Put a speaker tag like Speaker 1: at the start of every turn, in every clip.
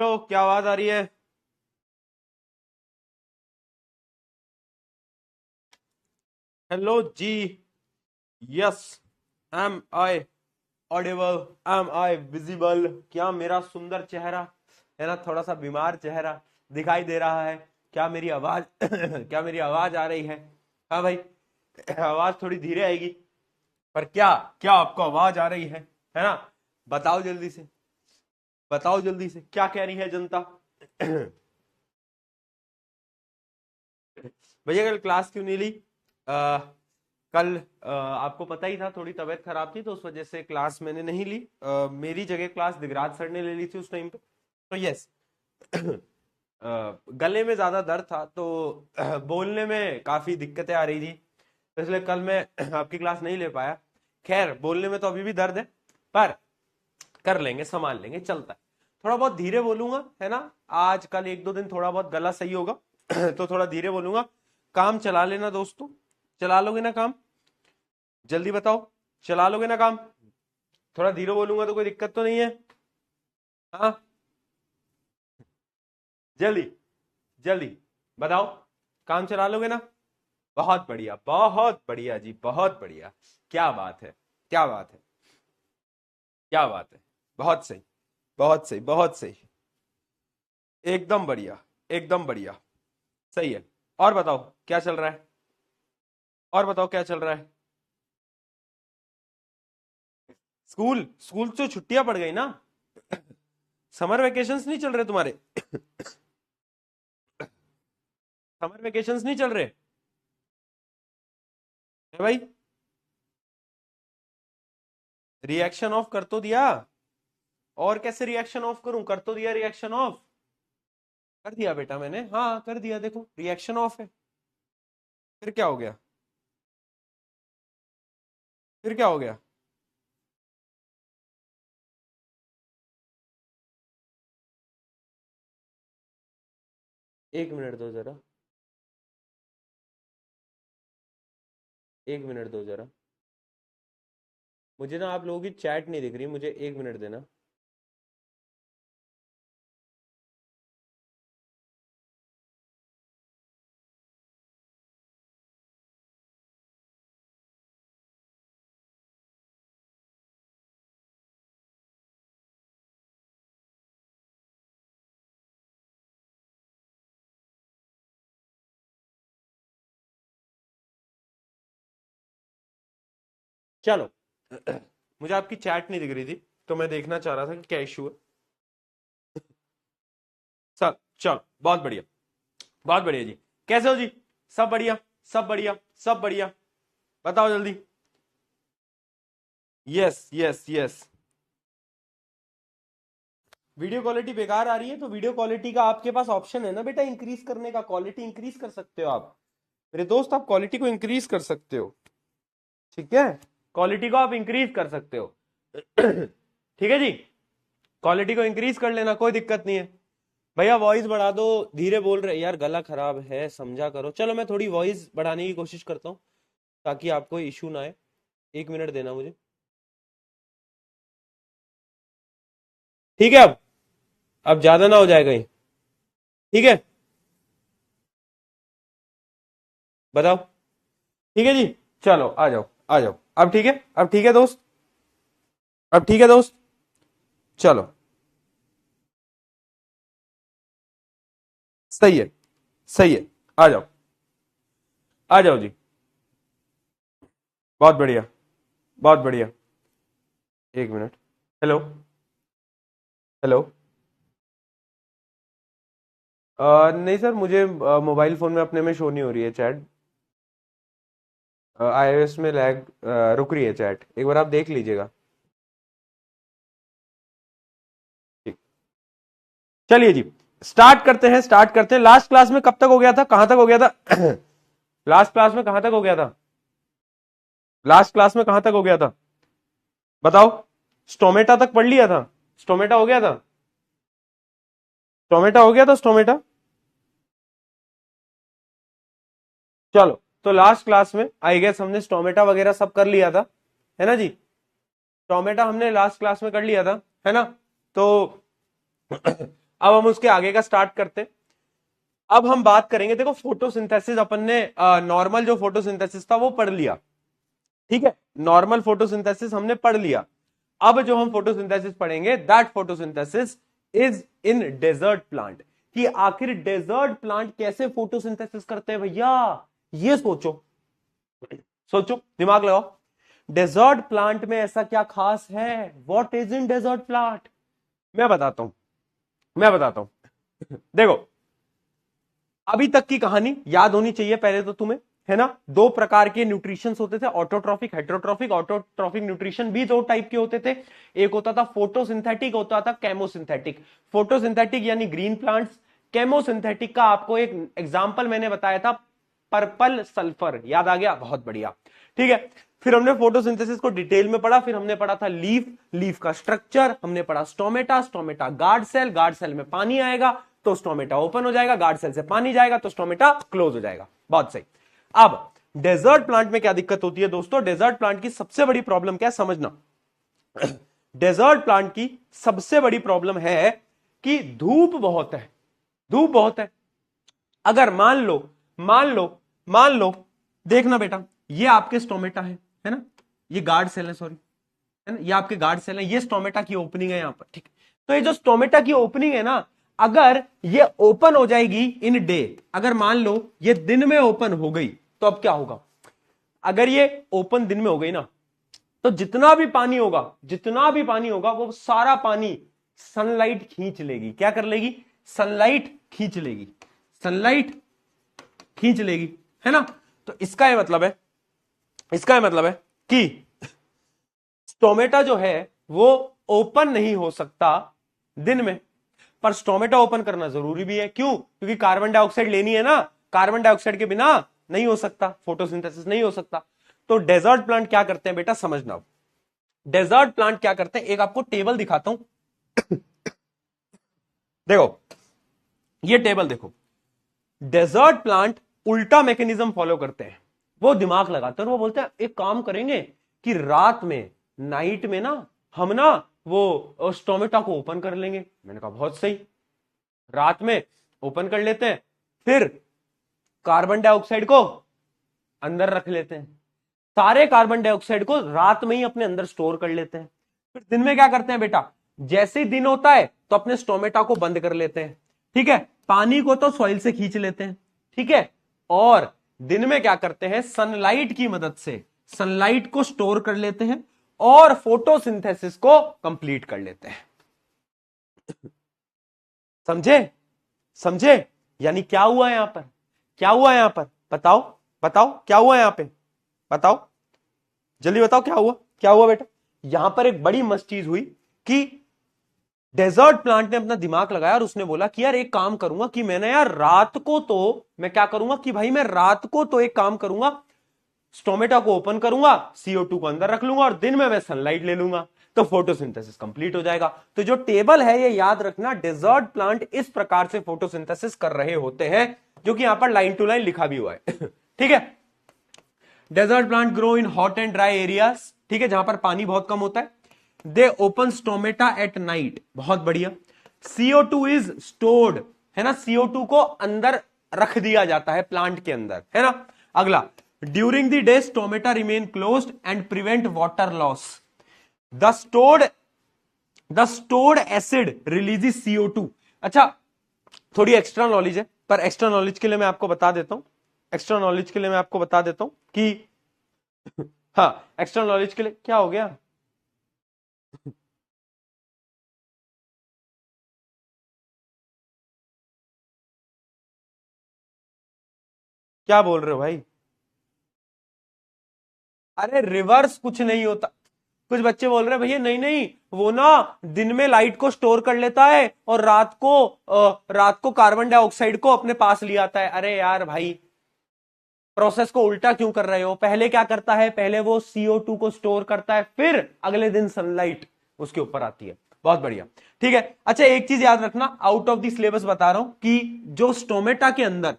Speaker 1: तो क्या आवाज आ रही है? हेलो जी। Yes. Am I audible? Am I visible? क्या मेरा सुंदर चेहरा है ना, थोड़ा सा बीमार चेहरा दिखाई दे रहा है? क्या मेरी आवाज क्या मेरी आवाज आ रही है? हाँ भाई, आवाज थोड़ी धीरे आएगी, पर क्या क्या आपको आवाज आ रही है ना? बताओ जल्दी से, बताओ जल्दी से, क्या कह रही है जनता? भैया कल क्लास क्यों नहीं ली? कल आपको पता ही था, थोड़ी तबीयत खराब थी तो उस वजह से क्लास मैंने नहीं ली। मेरी जगह क्लास दिगराज सर ने ले ली थी उस टाइम पे। तो यस, गले में ज्यादा दर्द था तो बोलने में काफी दिक्कतें आ रही थी, तो इसलिए कल मैं आपकी क्लास नहीं ले पाया। खैर, बोलने में तो अभी भी दर्द है, पर कर लेंगे, संभाल लेंगे, चलता है। थोड़ा बहुत धीरे बोलूंगा, है ना? आज कल एक दो दिन थोड़ा बहुत गला सही होगा तो थोड़ा धीरे बोलूंगा। काम चला लेना दोस्तों, चला लोगे ना काम? जल्दी बताओ, चला लोगे ना काम? थोड़ा धीरे बोलूंगा तो कोई दिक्कत तो नहीं है? हाँ, जल्दी जल्दी बताओ, काम चला लोगे ना? बहुत बढ़िया, बहुत बढ़िया जी, बहुत बढ़िया। क्या बात है, क्या बात है, क्या बात है। बहुत सही, बहुत सही, बहुत सही। एकदम बढ़िया, एकदम बढ़िया। सही है। और बताओ क्या चल रहा है? और बताओ क्या चल रहा है? स्कूल स्कूल तो छुट्टियां पड़ गई ना? समर वेकेशंस नहीं चल रहे तुम्हारे? समर वेकेशंस नहीं चल रहे है भाई? रिएक्शन ऑफ कर तो दिया। और कैसे रिएक्शन ऑफ करूं? कर तो दिया रिएक्शन ऑफ। कर दिया बेटा मैंने, हाँ कर दिया, देखो रिएक्शन ऑफ है। फिर क्या हो गया? फिर क्या हो गया? 1 मिनट दो जरा, 1 मिनट दो जरा। मुझे ना आप लोगों की चैट नहीं दिख रही, मुझे 1 मिनट देना। चलो, मुझे आपकी चैट नहीं दिख रही थी, तो मैं देखना चाह रहा था कि क्या इशू है। चल, चलो, बहुत बढ़िया, बहुत बढ़िया जी। कैसे हो जी? सब बढ़िया, सब बढ़िया, सब बढ़िया। बताओ जल्दी। Yes yes yes. Video quality बेकार आ रही है तो वीडियो क्वालिटी का आपके पास ऑप्शन है ना बेटा, इंक्रीज करने का। क्वालिटी इंक्रीज कर सकते हो आप मेरे दोस्त, आप क्वालिटी को इंक्रीज कर सकते हो। ठीक है, क्वालिटी को आप इंक्रीज कर सकते हो। ठीक है जी, क्वालिटी को इंक्रीज कर लेना, कोई दिक्कत नहीं है। भैया वॉइस बढ़ा दो, धीरे बोल रहे यार, गला खराब है, समझा करो। चलो मैं थोड़ी वॉइस बढ़ाने की कोशिश करता हूँ ताकि आपको इशू ना आए। 1 मिनट देना मुझे, ठीक है? अब ज्यादा ना हो जाए कहीं। ठीक है, बताओ। ठीक है जी, चलो आ जाओ, आ जाओ। अब ठीक है, अब ठीक है दोस्त, अब ठीक है दोस्त। चलो, सही है, सही है। आ जाओ, आ जाओ जी। बहुत बढ़िया, बहुत बढ़िया। 1 मिनट। Hello, hello. नहीं सर, मुझे मोबाइल फोन में अपने में शो नहीं हो रही है चैट। iOS में लैग रुक रही है चैट, एक बार आप देख लीजिएगा। ठीक, चलिए जी, स्टार्ट करते हैं, स्टार्ट करते हैं। लास्ट क्लास में कब तक हो गया था, कहां तक हो गया था? लास्ट क्लास में कहां तक हो गया था? लास्ट क्लास में कहां तक हो गया था? बताओ। स्टोमेटा तक पढ़ लिया था? स्टोमेटा हो गया था? स्टोमेटा हो गया था, स्टोमेटा। चलो, तो लास्ट क्लास में आई गेस हमने स्टोमेटा वगैरह सब कर लिया था, है ना जी? टोमेटा हमने लास्ट क्लास में कर लिया था, है ना? तो अब हम उसके आगे का स्टार्ट करते हैं। अब हम बात करेंगे, देखो फोटोसिंथेसिस अपन ने नॉर्मल जो फोटोसिंथेसिस था वो पढ़ लिया, ठीक है, नॉर्मल फोटोसिंथेसिस हमने पढ़ लिया। अब जो हम फोटोसिंथेसिस पढ़ेंगे, that photosynthesis is in desert plant. कि आखिर डेजर्ट प्लांट कैसे फोटोसिंथेसिस करते हैं भैया, ये सोचो, सोचो, दिमाग लगाओ। डेजर्ट प्लांट में ऐसा क्या खास है, what is in desert plant? मैं बताता हूं, मैं बताता हूं। देखो, अभी तक की कहानी याद होनी चाहिए पहले तो तुम्हें, है ना। दो प्रकार के न्यूट्रिशन होते थे, ऑटोट्रॉफिक, हेटेरोट्रॉफिक। ऑटोट्रॉफिक न्यूट्रिशन भी दो टाइप के होते थे, एक होता था फोटोसिंथेटिक, होता था केमोसिंथेटिक। फोटोसिंथेटिक यानी ग्रीन प्लांट्स, केमोसिंथेटिक का आपको एक एग्जांपल मैंने बताया था, पर्पल सल्फर, याद आ गया, बहुत बढ़िया, ठीक है। फिर हमने फोटोसिंथेसिस को डिटेल में पढ़ा, फिर हमने पढ़ा था लीफ, लीफ का स्ट्रक्चर, हमने पढ़ा stomata, stomata guard cell, guard cell में पानी आएगा तो स्टोमेटा ओपन हो जाएगा, गार्ड सेल से पानी जाएगा तो स्टोमेटा क्लोज हो जाएगा, बहुत सही। अब डेजर्ट प्लांट में क्या दिक्कत होती है दोस्तों, डेजर्ट प्लांट की सबसे बड़ी प्रॉब्लम क्या है समझना। डेजर्ट प्लांट की सबसे बड़ी प्रॉब्लम है कि धूप बहुत है, धूप बहुत है। अगर मान लो, मान लो, देखना बेटा, ये आपके स्टोमेटा है ना, ये गार्ड सेल है, सॉरी, है ना, ये आपके गार्ड सेल है, ये स्टोमेटा की ओपनिंग है यहां पर, ठीक। तो ये जो स्टोमेटा की ओपनिंग है ना, अगर ये ओपन हो जाएगी इन डे, अगर मान लो ये दिन में ओपन हो गई, तो अब क्या होगा, अगर ये ओपन दिन में हो गई ना, तो जितना भी पानी होगा, जितना भी पानी होगा, वो सारा पानी सनलाइट खींच लेगी। क्या कर लेगी, सनलाइट खींच लेगी, सनलाइट खींच लेगी, है ना। तो इसका ये मतलब है, इसका ये मतलब है कि स्टोमेटा जो है वो ओपन नहीं हो सकता दिन में, पर स्टोमेटा ओपन करना जरूरी भी है। क्यों, क्योंकि कार्बन डाइऑक्साइड लेनी है ना, कार्बन डाइऑक्साइड के बिना नहीं हो सकता, फोटोसिंथेसिस नहीं हो सकता। तो डेजर्ट प्लांट क्या करते हैं बेटा, समझना। डेजर्ट प्लांट क्या करते हैं, एक आपको टेबल दिखाता हूं। देखो, ये टेबल देखो, डेजर्ट प्लांट उल्टा मैकेनिज्म फॉलो करते हैं। वो दिमाग लगाते हैं और वो बोलते हैं एक काम करेंगे कि रात में, नाइट में ना, हम ना वो स्टोमेटा को ओपन कर लेंगे। मैंने कहा बहुत सही, रात में ओपन कर लेते हैं, फिर कार्बन डाइऑक्साइड को अंदर रख लेते हैं, सारे कार्बन डाइऑक्साइड को रात में ही अपने अंदर स्टोर कर लेते हैं। फिर दिन में क्या करते हैं बेटा, जैसे ही दिन होता है तो अपने स्टोमेटा को बंद कर लेते हैं, ठीक है, पानी को तो सॉइल से खींच लेते हैं, ठीक है, और दिन में क्या करते हैं, सनलाइट की मदद से सनलाइट को स्टोर कर लेते हैं और फोटोसिंथेसिस को कंप्लीट कर लेते हैं। समझे, समझे, यानी क्या हुआ यहां पर, क्या हुआ यहां पर, बताओ, बताओ क्या हुआ यहां पे, बताओ, जल्दी बताओ क्या हुआ, क्या हुआ बेटा। यहां पर एक बड़ी मस्त चीज हुई कि डेजर्ट प्लांट ने अपना दिमाग लगाया और उसने बोला कि यार एक काम करूंगा कि मैंने यार रात को तो मैं क्या करूंगा कि भाई मैं रात को तो एक काम करूंगा, स्टोमेटा को ओपन करूंगा, CO2 को अंदर रख लूंगा और दिन में मैं सनलाइट ले लूंगा, तो फोटोसिंथेसिस कंप्लीट हो जाएगा। तो जो टेबल है ये याद रखना, डेजर्ट प्लांट इस प्रकार से फोटोसिंथेसिस कर रहे होते हैं, जो कि यहां पर लाइन टू लाइन लिखा भी हुआ है। ठीक है, desert plant grow in hot and dry areas, ठीक है, जहां पर पानी बहुत कम होता है। They open stomata at night, बहुत बढ़िया। CO2 इज स्टोर्ड, है ना, CO2 को अंदर रख दिया जाता है प्लांट के अंदर, है ना। अगला, during the day stomata remain closed end prevent water loss. The stored acid releases CO2। अच्छा, थोड़ी एक्स्ट्रा नॉलेज है, पर एक्स्ट्रा नॉलेज के लिए मैं आपको बता देता हूं, एक्स्ट्रा नॉलेज के लिए मैं आपको बता देता हूं कि हाँ, एक्स्ट्रा नॉलेज के लिए क्या हो गया, क्या बोल रहे हो भाई। अरे रिवर्स कुछ नहीं होता, कुछ बच्चे बोल रहे हैं भैया नहीं नहीं, वो ना दिन में लाइट को स्टोर कर लेता है और रात को कार्बन डाइऑक्साइड को अपने पास ले आता है। अरे यार भाई, प्रोसेस को उल्टा क्यों कर रहे हो, पहले क्या करता है, पहले वो CO2 को स्टोर करता है, फिर अगले दिन सनलाइट उसके ऊपर आती है। बहुत बढ़िया, ठीक है। अच्छा, एक चीज याद रखना, आउट ऑफ द सिलेबस बता रहा हूं कि जो स्टोमेटा के अंदर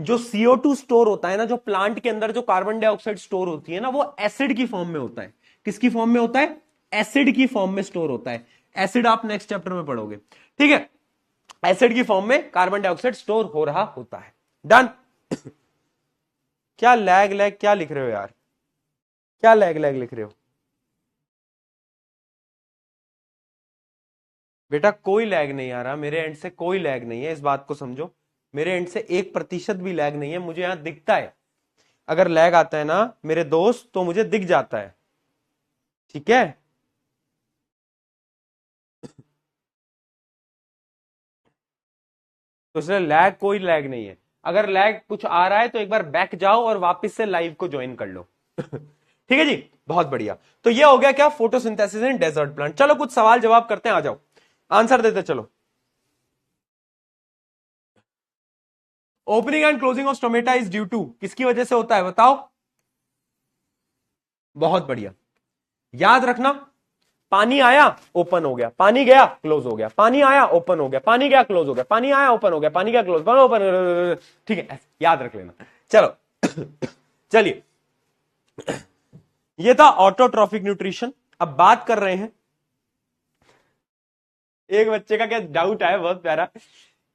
Speaker 1: जो CO2 स्टोर होता है ना, जो प्लांट के अंदर जो कार्बन डाइऑक्साइड स्टोर होती है ना, वो एसिड की फॉर्म में होता है। किसकी फॉर्म में होता है, एसिड की फॉर्म में स्टोर होता है। एसिड आप नेक्स्ट चैप्टर में पढ़ोगे, ठीक है। एसिड की फॉर्म में कार्बन डाइऑक्साइड स्टोर हो रहा होता है। डन। क्या लैग लैग क्या लिख रहे हो यार, क्या लैग लैग लिख रहे हो बेटा? कोई लैग नहीं आ रहा मेरे एंड से, कोई लैग नहीं है, इस बात को समझो। मेरे एंड से 1% भी लैग नहीं है, मुझे यहां दिखता है। अगर लैग आता है ना मेरे दोस्त तो मुझे दिख जाता है, ठीक है? तो इसलिए लैग, कोई लैग नहीं है। अगर लैग कुछ आ रहा है तो एक बार बैक जाओ और वापस से लाइव को ज्वाइन कर लो। ठीक है जी, बहुत बढ़िया। तो ये हो गया क्या, फोटोसिंथेसिस इन डेजर्ट प्लांट। चलो कुछ सवाल जवाब करते हैं, आ जाओ आंसर देते चलो। Opening and closing of stomata is due to, किसकी वजह से होता है बताओ? बहुत बढ़िया, याद रखना, पानी आया ओपन हो गया, पानी गया क्लोज हो गया, पानी आया ओपन हो गया, पानी गया क्लोज हो गया, पानी आया ओपन हो गया, पानी गया क्लोज ओपन। ठीक है, याद रख लेना। चलो चलिए, ये था ऑटोट्रॉफिक न्यूट्रिशन। अब बात कर रहे हैं, एक बच्चे का क्या डाउट है बहुत प्यारा,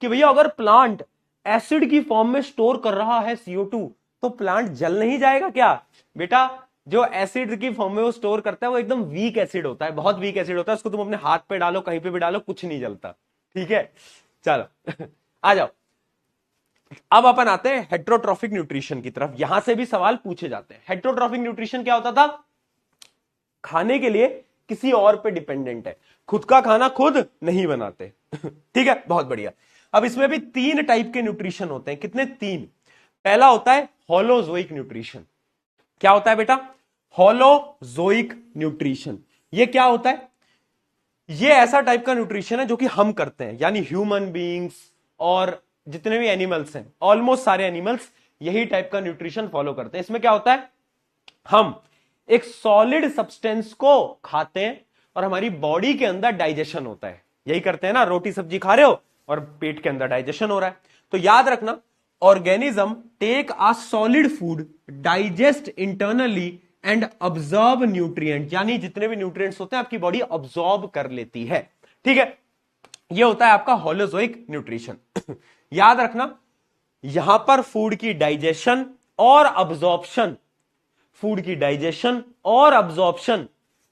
Speaker 1: कि भैया अगर प्लांट एसिड की फॉर्म में स्टोर कर रहा है CO2 तो प्लांट जल नहीं जाएगा क्या? बेटा, जो एसिड की फॉर्म में वो स्टोर करता है वो एकदम वीक एसिड होता है, बहुत वीक एसिड होता है, उसको तुम अपने हाथ पे डालो, कहीं पे भी डालो, कुछ नहीं जलता। ठीक है, चलो आ जाओ। अब अपन आते हैं हेट्रोट्रॉफिक न्यूट्रिशन की तरफ। यहां से भी सवाल पूछे जाते हैं। हेट्रोट्रॉफिक न्यूट्रिशन क्या होता था? खाने के लिए किसी और पे डिपेंडेंट है, खुद का खाना खुद नहीं बनाते। ठीक है, बहुत बढ़िया। अब इसमें भी 3 टाइप के न्यूट्रिशन होते हैं। कितने? 3। पहला होता है होलोजोइक न्यूट्रिशन। क्या होता है बेटा? Holozoic nutrition. ये क्या होता है? ये ऐसा टाइप का न्यूट्रिशन है जो कि हम करते हैं, यानी ह्यूमन बीइंग्स और जितने भी एनिमल्स हैं, ऑलमोस्ट सारे एनिमल्स यही टाइप का न्यूट्रिशन फॉलो करते हैं। इसमें क्या होता है, हम एक सॉलिड सब्सटेंस को खाते हैं और हमारी बॉडी के अंदर डाइजेशन होता है। यही करते हैं ना, रोटी सब्जी खा रहे हो और पेट के अंदर डाइजेशन हो रहा है। तो याद रखना, organism take a solid food, digest internally and absorb nutrient, यानी जितने भी न्यूट्रिएंट्स होते हैं आपकी बॉडी ऑब्जॉर्ब कर लेती है। ठीक है, यह होता है आपका होलोजोइक न्यूट्रिशन। याद रखना, यहां पर फूड की डाइजेशन और अब्जॉर्प्शन, फूड की डाइजेशन और अब्जॉर्प्शन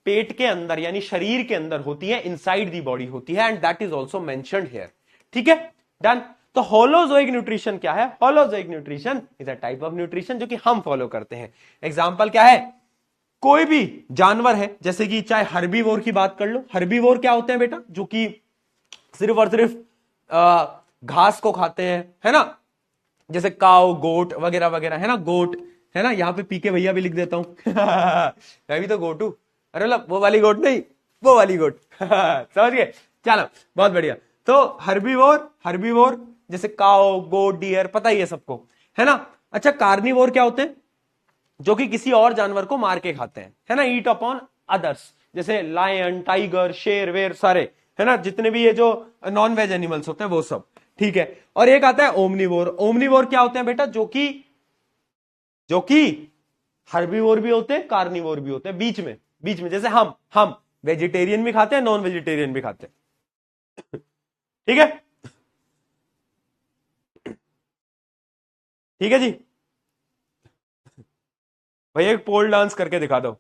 Speaker 1: पेट के अंदर यानी शरीर के अंदर होती है, इनसाइड दी बॉडी होती है, and that is also mentioned here. ठीक है, डन। तो होलोजोइक न्यूट्रिशन क्या है? Holozoic nutrition is a type of nutrition जो कि हम फॉलो करते हैं। एग्जांपल क्या है? कोई भी जानवर है, जैसे कि चाहे हर्बीवोर की बात कर लो। हर्बीवोर क्या होते हैं बेटा? जो कि सिर्फ और सिर्फ घास को खाते हैं, है ना, जैसे काव, गोट वगैरह वगैरह, है ना, गोट, है ना। यहां पे पीके भैया भी लिख देता हूं मैं भी तो गोटू। अरे मतलब वो वाली गोट नहीं, वो वाली गोट समझ गए? चलो, बहुत बढ़िया। तो हर्बीवोर, हर्बीवोर जैसे काव, गोट, डियर, पता ही है सबको, है ना। अच्छा, कार्निवोर क्या होते हैं? जो कि किसी और जानवर को मार के खाते हैं, है ना, ईट अपॉन अदर्स, जैसे लायन, टाइगर, शेर वेर सारे, है ना, जितने भी ये जो नॉन वेज एनिमल्स होते हैं वो सब। ठीक है, और एक आता है ओमनीवोर। ओमनीवोर क्या होते हैं बेटा? जो कि हर्बीवोर भी होते हैं, कार्निवोर भी होते हैं, बीच में, बीच में, जैसे हम वेजिटेरियन भी खाते हैं, नॉन वेजिटेरियन भी खाते हैं। ठीक है, ठीक है जी। भैया एक पोल डांस करके दिखा दो।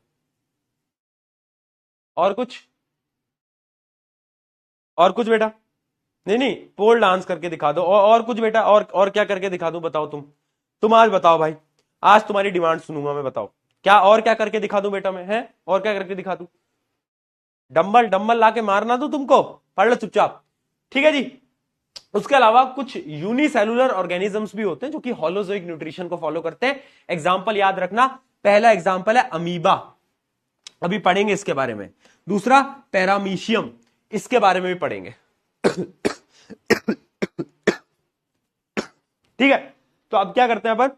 Speaker 1: और कुछ? और कुछ बेटा? नहीं नहीं, पोल डांस करके दिखा दो। और कुछ बेटा? और क्या करके दिखा दूं? बताओ तुम आज बताओ भाई, आज तुम्हारी डिमांड सुनूंगा मैं। बताओ क्या, और क्या करके दिखा दूं बेटा मैं, है? और क्या करके दिखा दूं? डंबल, डंबल लाके मारना दूं तुमको? पढ़ लो चुपचाप। ठीक है जी। उसके अलावा कुछ यूनिसेलुलर ऑर्गेनिजम्स भी होते हैं जो कि होलोजोइक न्यूट्रिशन को फॉलो करते हैं। एग्जाम्पल याद रखना, पहला एग्जाम्पल है अमीबा, अभी पढ़ेंगे इसके बारे में। दूसरा पैरामीशियम, इसके बारे में भी पढ़ेंगे। ठीक है, तो अब क्या करते हैं अपन,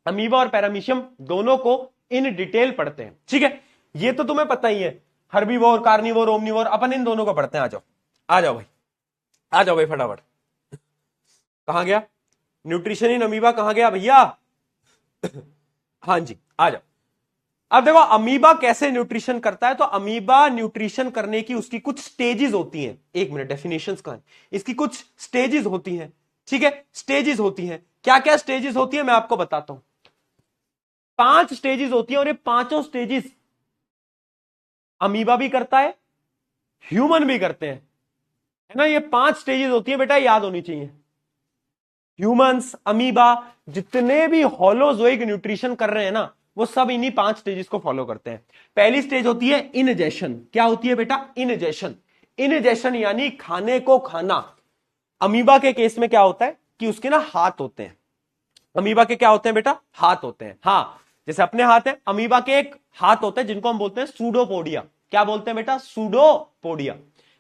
Speaker 1: अमीबा और पैरामीशियम दोनों को इन डिटेल पढ़ते हैं। ठीक है, ये तो तुम्हें पता ही है, हर्बीवोर, कार्निवोर, ओमनीवोर, अपन इन दोनों को पढ़ते हैं। आ जाओ, आ जाओ भाई, आ जाओ भाई फटाफट। कहां गया न्यूट्रिशन इन अमीबा? कहां गया भैया? हाँ जी, आ जाओ। अब देखो अमीबा कैसे न्यूट्रिशन करता है, तो अमीबा न्यूट्रिशन करने की उसकी कुछ स्टेजेस होती हैं। एक मिनट, डेफिनेशंस का है, इसकी कुछ स्टेजेस होती हैं, ठीक है, स्टेजेस होती हैं। क्या क्या स्टेजेस होती है मैं आपको बताता हूं। 5 स्टेजेस होती है और ये पांचों स्टेजेस अमीबा भी करता है, ह्यूमन भी करते हैं, है ना। ये 5 स्टेजेस होती है बेटा, याद होनी चाहिए। ह्यूमंस, अमीबा, जितने भी होलोजोइक न्यूट्रिशन कर रहे हैं ना, वो सब इन्हीं 5 स्टेजेस को फॉलो करते हैं। पहली स्टेज होती है इनजेशन। क्या होती है बेटा? इनजेशन। इनजेशन यानी खाने को खाना। अमीबा के केस में क्या होता है कि उसके ना हाथ होते हैं। अमीबा के क्या होते हैं बेटा? हाथ होते हैं। हाँ, जैसे अपने हाथ है, अमीबा के एक हाथ होते हैं जिनको हम बोलते हैं सूडोपोडिया। क्या बोलते हैं बेटा? सूडोपोडिया,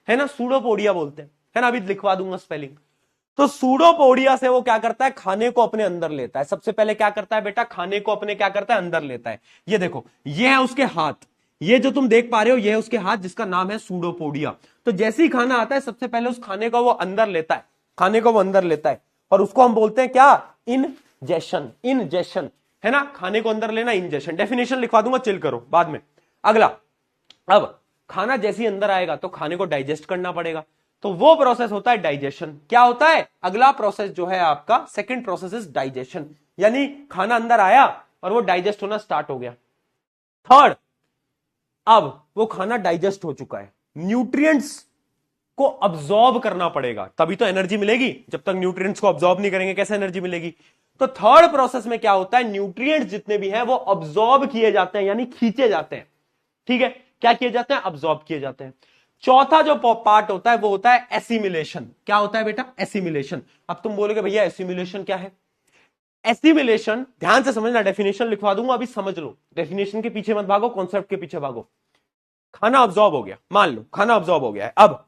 Speaker 1: है ना, सूडोपोडिया बोलते हैं, है ना। अभी लिखवा दूंगा स्पेलिंग। तो सूडोपोडिया से वो क्या करता है? खाने को अपने अंदर लेता है। सबसे पहले क्या करता है बेटा? खाने को अपने क्या करता है? अंदर लेता है। ये देखो, ये है उसके हाथ, ये जो तुम देख पा रहे हो ये है उसके हाथ, जिसका नाम है सूडोपोडिया। तो जैसे ही खाना आता है सबसे पहले उस खाने को वो अंदर लेता है, खाने को वो अंदर लेता है, और उसको हम बोलते हैं क्या? इनजेशन। इनजेशन, है ना, खाने को अंदर लेना, इंजेशन। डेफिनेशन लिखवा दूंगा, चिल करो बाद में। अगला, अब खाना जैसे ही अंदर आएगा तो खाने को डाइजेस्ट करना पड़ेगा, तो वो प्रोसेस होता है डाइजेशन। क्या होता है अगला प्रोसेस जो है आपका? सेकंड प्रोसेस इज डाइजेशन, यानी खाना अंदर आया और वो डाइजेस्ट होना स्टार्ट हो गया। थर्ड, अब वो खाना डाइजेस्ट हो चुका है, न्यूट्रिएंट्स को अब्सॉर्ब करना पड़ेगा, तभी तो एनर्जी मिलेगी। जब तक न्यूट्रिएंट्स को अब्सॉर्ब नहीं करेंगे कैसे एनर्जी मिलेगी? तो थर्ड प्रोसेस में क्या होता है? न्यूट्रिएंट्स जितने भी हैं वो अब्सॉर्ब किए जाते हैं, यानी खींचे जाते हैं, ठीक है। क्या किए जाते हैं? अब्सॉर्ब किए जाते हैं। चौथा जो पार्ट होता है वो होता है एसिमिलेशन। क्या होता है बेटा? एसिमिलेशन। अब तुम बोलोगे भैया एसिमिलेशन क्या है? एसिमिलेशन, ध्यान से समझना, डेफिनेशन लिखवा दूंगा, अभी समझ लो। डेफिनेशन के पीछे मत भागो, कॉन्सेप्ट के पीछे भागो। खाना अब्सॉर्ब हो गया, मान लो खाना अब्सॉर्ब हो गया है। अब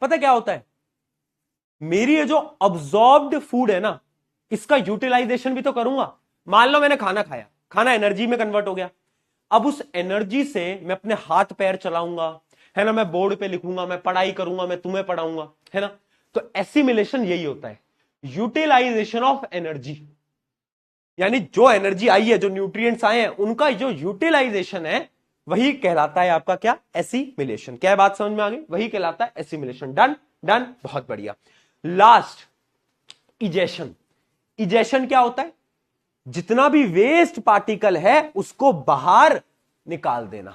Speaker 1: पता क्या होता है, मेरी ये जो अब्सॉर्ब्ड फूड है ना, इसका यूटिलाइजेशन भी तो करूंगा। मान लो मैंने खाना खाया, खाना एनर्जी में कन्वर्ट हो गया। अब उस एनर्जी से मैं अपने हाथ पैर चलाऊंगा, है ना, मैं बोर्ड पे लिखूंगा, मैं पढ़ाई करूंगा, मैं तुम्हें पढ़ाऊंगा, है ना। तो एसिमिलेशन यही होता है, यूटिलाइजेशन ऑफ एनर्जी, यानी जो एनर्जी आई है, जो न्यूट्रिएंट्स आए हैं, उनका जो यूटिलाइजेशन है वही कहलाता है आपका क्या? एसिमिलेशन। क्या है, बात समझ में आ गई? वही कहलाता है एसिमिलेशन। डन, डन, बहुत बढ़िया। Last, egestion. इजेशन क्या होता है? जितना भी वेस्ट पार्टिकल है उसको बाहर निकाल देना।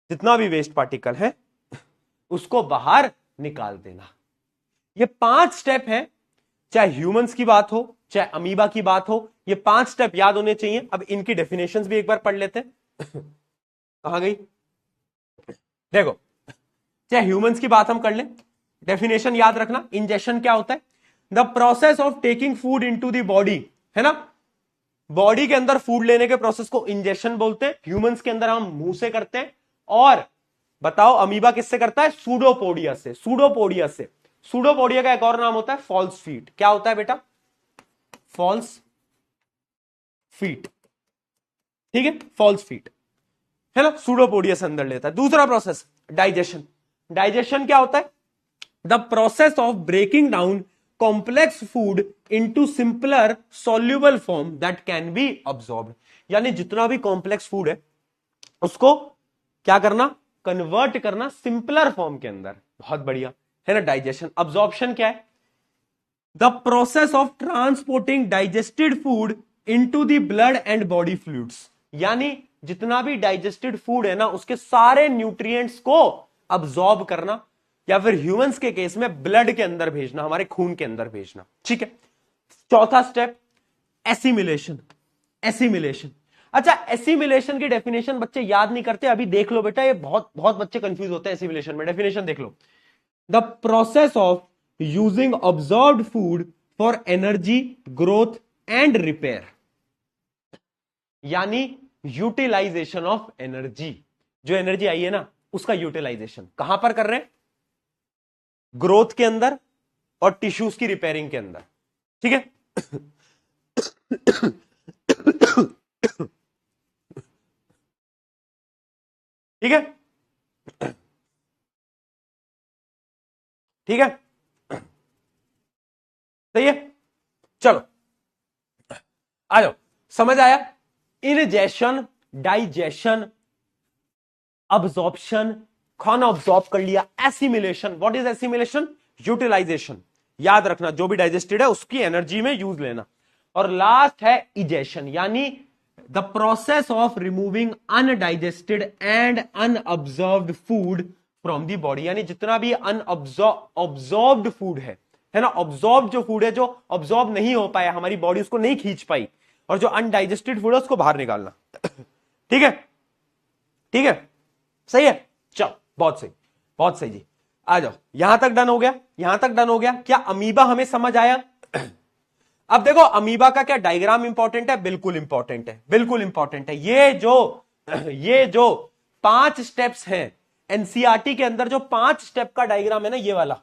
Speaker 1: जितना भी वेस्ट पार्टिकल है उसको बाहर निकाल देना। ये 5 स्टेप है, चाहे ह्यूमंस की बात हो चाहे अमीबा की बात हो, ये 5 स्टेप याद होने चाहिए। अब इनकी डेफिनेशंस भी एक बार पढ़ लेते हैं। कहां गई? देखो, चाहे ह्यूमंस की बात हम कर लें, डेफिनेशन याद रखना। इंजेक्शन क्या होता है? The process of taking food into the body, है ना। बॉडी के अंदर फूड लेने के प्रोसेस को इंजेक्शन बोलते हैं। ह्यूमंस के अंदर हम मुंह से करते हैं, और बताओ अमीबा किससे करता है? सूडोपोडिया से। सूडोपोडिया से। सूडोपोडिया का एक और नाम होता है फॉल्स फीट। क्या होता है बेटा? फॉल्स फीट, ठीक है, फॉल्स फीट, है ना। सूडोपोडिया से अंदर लेता है। दूसरा प्रोसेस डाइजेशन। डाइजेशन क्या होता है? The process of breaking down complex food into simpler soluble form that can be absorbed, यानी जितना भी कॉम्प्लेक्स फूड है उसको क्या करना? कन्वर्ट करना सिंपलर फॉर्म के अंदर। बहुत बढ़िया, है ना। डाइजेशन। अब्सॉर्प्शन क्या है? The process of transporting digested food into the blood and body fluids, यानी जितना भी डाइजेस्टेड फूड है ना उसके सारे न्यूट्रिएंट्स को अब्सॉर्ब करना, या फिर ह्यूमंस के केस में ब्लड के अंदर भेजना, हमारे खून के अंदर भेजना, ठीक है। चौथा स्टेप एसिमिलेशन। एसिमिलेशन, अच्छा, एसिमिलेशन की डेफिनेशन बच्चे याद नहीं करते, अभी देख लो बेटा, ये बहुत बहुत बच्चे कंफ्यूज होते हैं एसिमिलेशन में। डेफिनेशन देख लो, the process of using observed food for energy, growth and repair, यानी यूटिलाइजेशन ऑफ एनर्जी। जो एनर्जी आई है ना उसका यूटिलाइजेशन कहां पर कर रहे हैं? ग्रोथ के अंदर और टिश्यूज की रिपेयरिंग के अंदर, ठीक है। ठीक है, ठीक है, सही है। चलो आ जाओ, समझ आया? इनजेशन, डाइजेशन, अब्जॉर्प्शन, खाना ऑब्जॉर्ब कर लिया, assimilation, what is assimilation, utilization, याद रखना जो भी डाइजेस्टेड है उसकी एनर्जी में यूज लेना, और लास्ट है इजेशन, यानी the process of removing undigested and unabsorbed food from the body, यानी जितना भी अनऑब्जॉर्ब्ड फूड है ना, ऑब्जॉर्ब जो फूड है जो ऑब्जॉर्ब नहीं हो पाया, हमारी बॉडी उसको नहीं खींच पाई, और जो अनडाइजेस्टेड फूड है उसको बाहर निकालना। ठीक है, ठीक है, सही है, चलो बहुत सही, बहुत सही जी, आ जाओ, यहां तक डन हो गया, यहां तक डन हो गया। क्या अमीबा हमें समझ आया? अब देखो अमीबा का क्या डायग्राम इंपॉर्टेंट है, बिल्कुल इंपॉर्टेंट है, बिल्कुल इंपॉर्टेंट है। ये जो 5 स्टेप्स हैं एनसीईआरटी के अंदर, जो 5 स्टेप का डायग्राम है ना, ये वाला,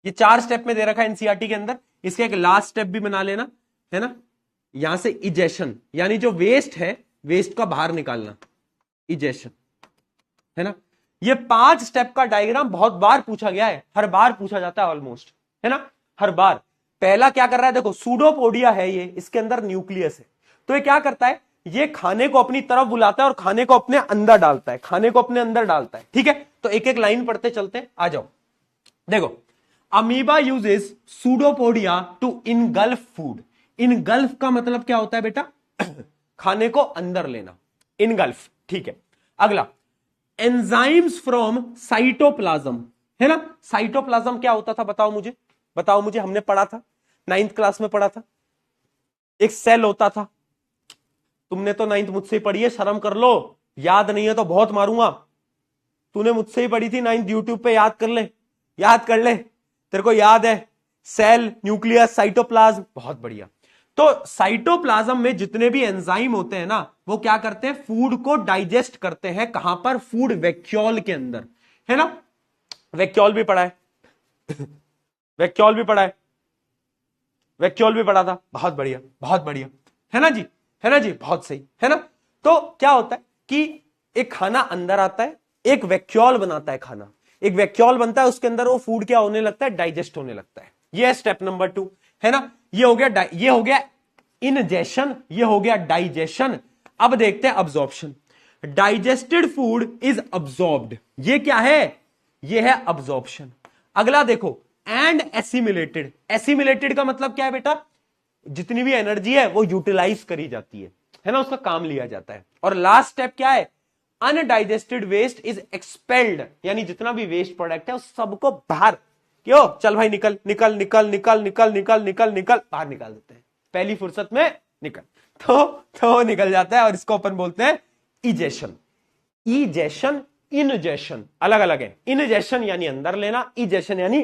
Speaker 1: ये 4 स्टेप में दे रखा है एनसीईआरटी के अंदर, इसका एक लास्ट स्टेप भी बना लेना, है ना, यहां से इजेशन, यानी जो वेस्ट है वेस्ट का बाहर निकालना, इजेशन, है ना। ये 5 स्टेप का डायग्राम बहुत बार पूछा गया है, हर बार पूछा जाता है ऑलमोस्ट, है ना, हर बार। पहला क्या कर रहा है, देखो सूडोपोडिया है ये, इसके अंदर न्यूक्लियस है, तो ये क्या करता है, ये खाने को अपनी तरफ बुलाता है और खाने को अपने अंदर डालता है, खाने को अपने अंदर डालता है। ठीक है, तो एक एक लाइन पढ़ते चलते, आ जाओ। देखो, amoeba uses pseudopodia to engulf food. Engulf का मतलब क्या होता है बेटा, खाने को अंदर लेना, इनगल्फ। ठीक है, अगला एंजाइम्स फ्रॉम साइटोप्लाज्म, है ना। साइटोप्लाज्म क्या होता था, बताओ मुझे, बताओ मुझे, हमने पढ़ा था 9th क्लास में पढ़ा था, एक सेल होता था। तुमने तो 9th मुझसे ही पढ़ी है, शर्म कर लो, याद नहीं है तो बहुत मारूंगा। तूने मुझसे ही पढ़ी थी 9th, यूट्यूब पे याद कर ले, याद कर ले, तेरे को याद है, सेल, न्यूक्लियस, साइटोप्लाज्म, बहुत बढ़िया। तो साइटोप्लाज्म में जितने भी एंजाइम होते हैं ना, वो क्या करते हैं, फूड को डाइजेस्ट करते हैं। कहां पर, फूड वैक्यूल के अंदर, है ना। वैक्यूल भी पढ़ा है, वैक्यूल भी पढ़ा है, वैक्यूल भी पढ़ा था, बहुत बढ़िया, बहुत बढ़िया, है ना जी, है ना जी, बहुत सही, है ना। तो क्या होता है कि एक खाना अंदर आता है, एक वैक्यूल बनाता है खाना, एक वैक्यूल बनता है, उसके अंदर वो फूड क्या होने लगता है, डाइजेस्ट होने लगता है। ये है स्टेप नंबर 2, है ना। ये हो गया इनजेशन, ये हो गया डाइजेशन। अब देखते हैं absorption. Digested food is absorbed, ये क्या है, ये है अब्जॉर्प्शन। अगला देखो, एंड एसिमिलेटेड। एसिमिलेटेड का मतलब क्या है बेटा, जितनी भी एनर्जी है वो यूटिलाइज करी जाती है ना, उसका काम लिया जाता है। और लास्ट स्टेप क्या है, अनडाइजेस्टेड वेस्ट इज एक्सपेल्ड, यानी जितना भी वेस्ट प्रोडक्ट है उस सबको बाहर, क्यों, चल भाई निकल निकल निकल निकल निकल निकल निकल निकल, बाहर निकाल देते हैं, पहली फुर्सत में निकल, तो निकल जाता है। और इसको अपन बोलते हैं इजेशन। इजेशन, इनजेशन अलग अलग है। इनजेशन यानी अंदर लेना, इजेशन यानी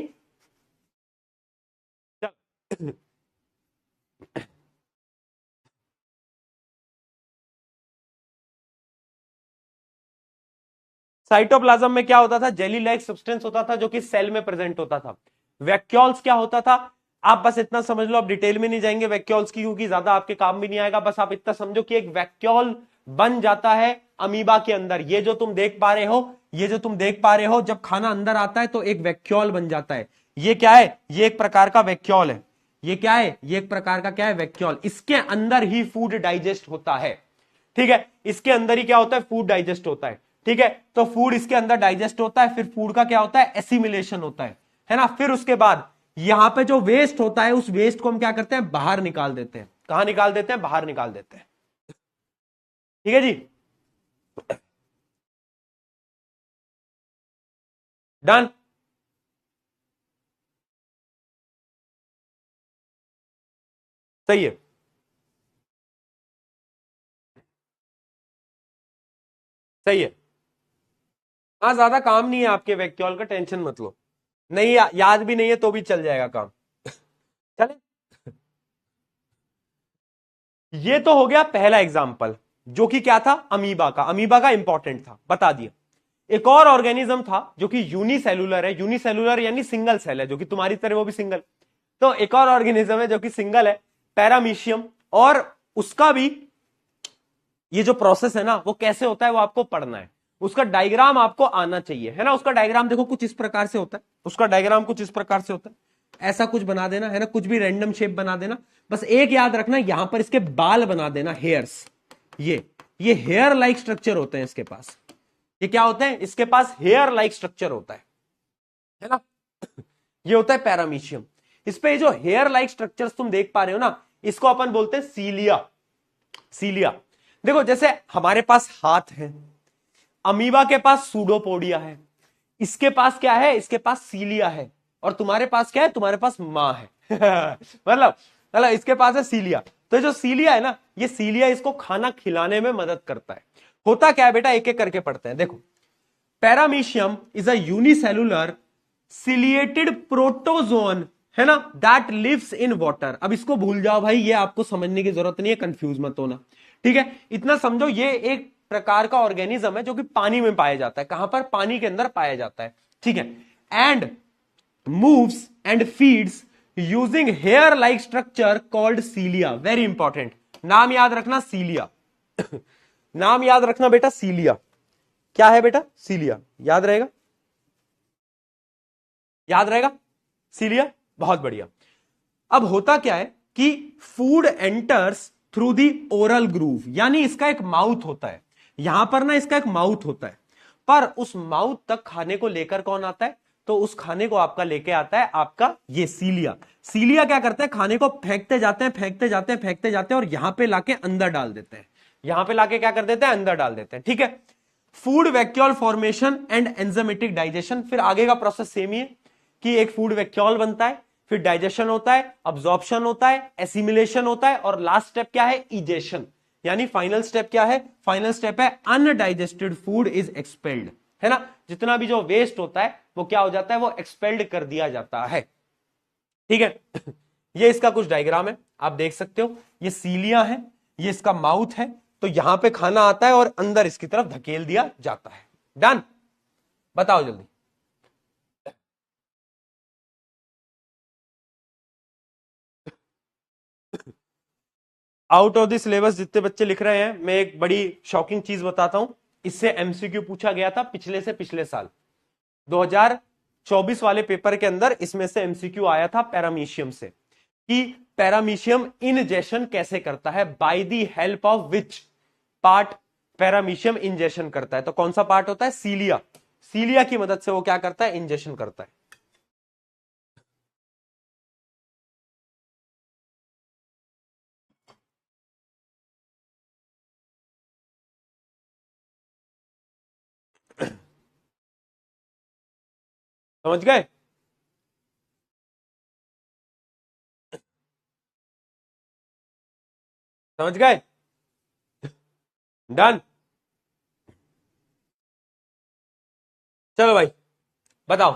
Speaker 1: साइटोप्लाज्म में क्या होता था, जेली लाइक सब्सटेंस होता था जो कि सेल में प्रेजेंट होता था। वैक्यूल्स क्या होता था, आप बस इतना समझ लो, आप डिटेल में नहीं जाएंगे वैक्यूल्स की, क्योंकि ज्यादा आपके काम भी नहीं आएगा। बस आप इतना समझो कि एक वैक्यूल बन जाता है अमीबा के अंदर। ये जो तुम देख पा रहे हो, ये जो तुम देख पा रहे हो, जब खाना अंदर आता है तो एक वैक्यूल बन जाता है। ये क्या है, ये एक प्रकार का वैक्यूल है। ये क्या है, ये एक प्रकार का क्या है, वैक्यूल। इसके अंदर ही फूड डाइजेस्ट होता है। ठीक है, इसके अंदर ही क्या होता है, फूड डाइजेस्ट होता है। ठीक है, तो फूड इसके अंदर डाइजेस्ट होता है, फिर फूड का क्या होता है, एसिमिलेशन होता है ना। फिर उसके बाद यहां पे जो वेस्ट होता है, उस वेस्ट को हम क्या करते हैं, बाहर निकाल देते हैं। कहां निकाल देते हैं, बाहर निकाल देते हैं। ठीक है जी, डन। सही है, सही है। हाँ, ज्यादा काम नहीं है आपके वैक्यूल का, टेंशन मत लो। नहीं याद भी नहीं है तो भी चल जाएगा काम। चले, ये तो हो गया पहला एग्जाम्पल, जो कि क्या था, अमीबा का। अमीबा का इंपॉर्टेंट था, बता दिया। एक और ऑर्गेनिज्म था जो कि यूनिसेलुलर है। यूनिसेलुलर यानी सिंगल सेल है, जो कि तुम्हारी तरह वो भी सिंगल। तो एक और ऑर्गेनिज्म है जो कि सिंगल है, पैरामीशियम। और उसका भी ये जो प्रोसेस है ना, वो कैसे होता है वो आपको पढ़ना है। उसका डायग्राम आपको आना चाहिए, है ना। उसका डायग्राम देखो कुछ इस प्रकार से होता है। उसका डायग्राम कुछ इस प्रकार से होता है। ऐसा कुछ बना देना है ना, कुछ भी रैंडम शेप बना देना। बस एक याद रखना, यहां पर इसके बाल बना देना, हेयर्स। ये हेयर लाइक स्ट्रक्चर होते हैं इसके पास। ये क्या होते हैं? इसके पास हेयर लाइक स्ट्रक्चर होता है ना। ये होता है पैरामीशियम। इस पे जो हेयर लाइक स्ट्रक्चर्स तुम देख पा रहे हो ना, इसको अपन बोलते हैं सीलिया। सीलिया। देखो जैसे हमारे पास हाथ है, अमीबा के पास सूडोपोडिया है, इसके पास क्या है? इसके पास सीलिया है। और तुम्हारे पास क्या है? तुम्हारे पास मां है। मतलब इसके पास है सीलिया। तो जो सीलिया है ना, ये सीलिया इसको खाना खिलाने में मदद करता है। होता क्या है बेटा, एक एक करके पढ़ते हैं। देखो, paramecium is a unicellular ciliated protozoan, है ना, दैट लिव्स इन वाटर। अब इसको भूल जाओ भाई, ये आपको समझने की जरूरत नहीं है, कंफ्यूज मत होना, ठीक है। इतना समझो, ये एक प्रकार का ऑर्गेनिज्म है जो कि पानी में पाया जाता है। कहां पर? पानी के अंदर पाया जाता है, ठीक है। And moves and feeds using hair like structure called cilia. Very important, नाम याद रखना, सीलिया। नाम याद रखना बेटा, सीलिया। क्या है बेटा? सीलिया। याद रहेगा? याद रहेगा? सीलिया, बहुत बढ़िया। अब होता क्या है कि food enters through the oral groove, यानी इसका एक माउथ होता है। यहां पर ना इसका एक माउथ होता है, पर उस माउथ तक खाने को लेकर कौन आता है? तो उस खाने को आपका लेके आता है आपका ये सीलिया। सीलिया क्या करते हैं? खाने को फेंकते जाते हैं, फेंकते जाते हैं, फेंकते जाते हैं, और यहां पे लाके अंदर डाल देते हैं। यहां पे लाके क्या कर देते हैं? अंदर डाल देते हैं, ठीक है। Food vacuole formation and enzymatic digestion, फिर आगे का प्रोसेस सेम ही है कि एक फूड वैक्यूल बनता है, फिर डाइजेशन होता है, अब्जॉर्प्शन होता है, एसिमिलेशन होता है, और लास्ट स्टेप क्या है? इजेशन। यानी फाइनल स्टेप क्या है? फाइनल स्टेप है अनडाइजेस्टेड फूड इज एक्सपेल्ड, है ना। जितना भी जो वेस्ट होता है वो क्या हो जाता है? वो एक्सपेल्ड कर दिया जाता है, ठीक है। ये इसका कुछ डायग्राम है, आप देख सकते हो। ये सीलिया है, ये इसका माउथ है, तो यहां पे खाना आता है और अंदर इसकी तरफ धकेल दिया जाता है। डन? बताओ जल्दी। आउट ऑफ द सिलेबस जितने बच्चे लिख रहे हैं, मैं एक बड़ी शॉकिंग चीज बताता हूं। इससे एमसीक्यू पूछा गया था पिछले से पिछले साल 2024 वाले पेपर के अंदर, इसमें से एमसीक्यू आया था पैरामीशियम से, कि पैरामीशियम इनजेशन कैसे करता है, by the help of which part paramecium ingestion करता है। तो कौन सा पार्ट होता है? सीलिया। सीलिया की मदद से वो क्या करता है? इंजेशन करता है। समझ गए? समझ गए? डन? चलो भाई, बताओ।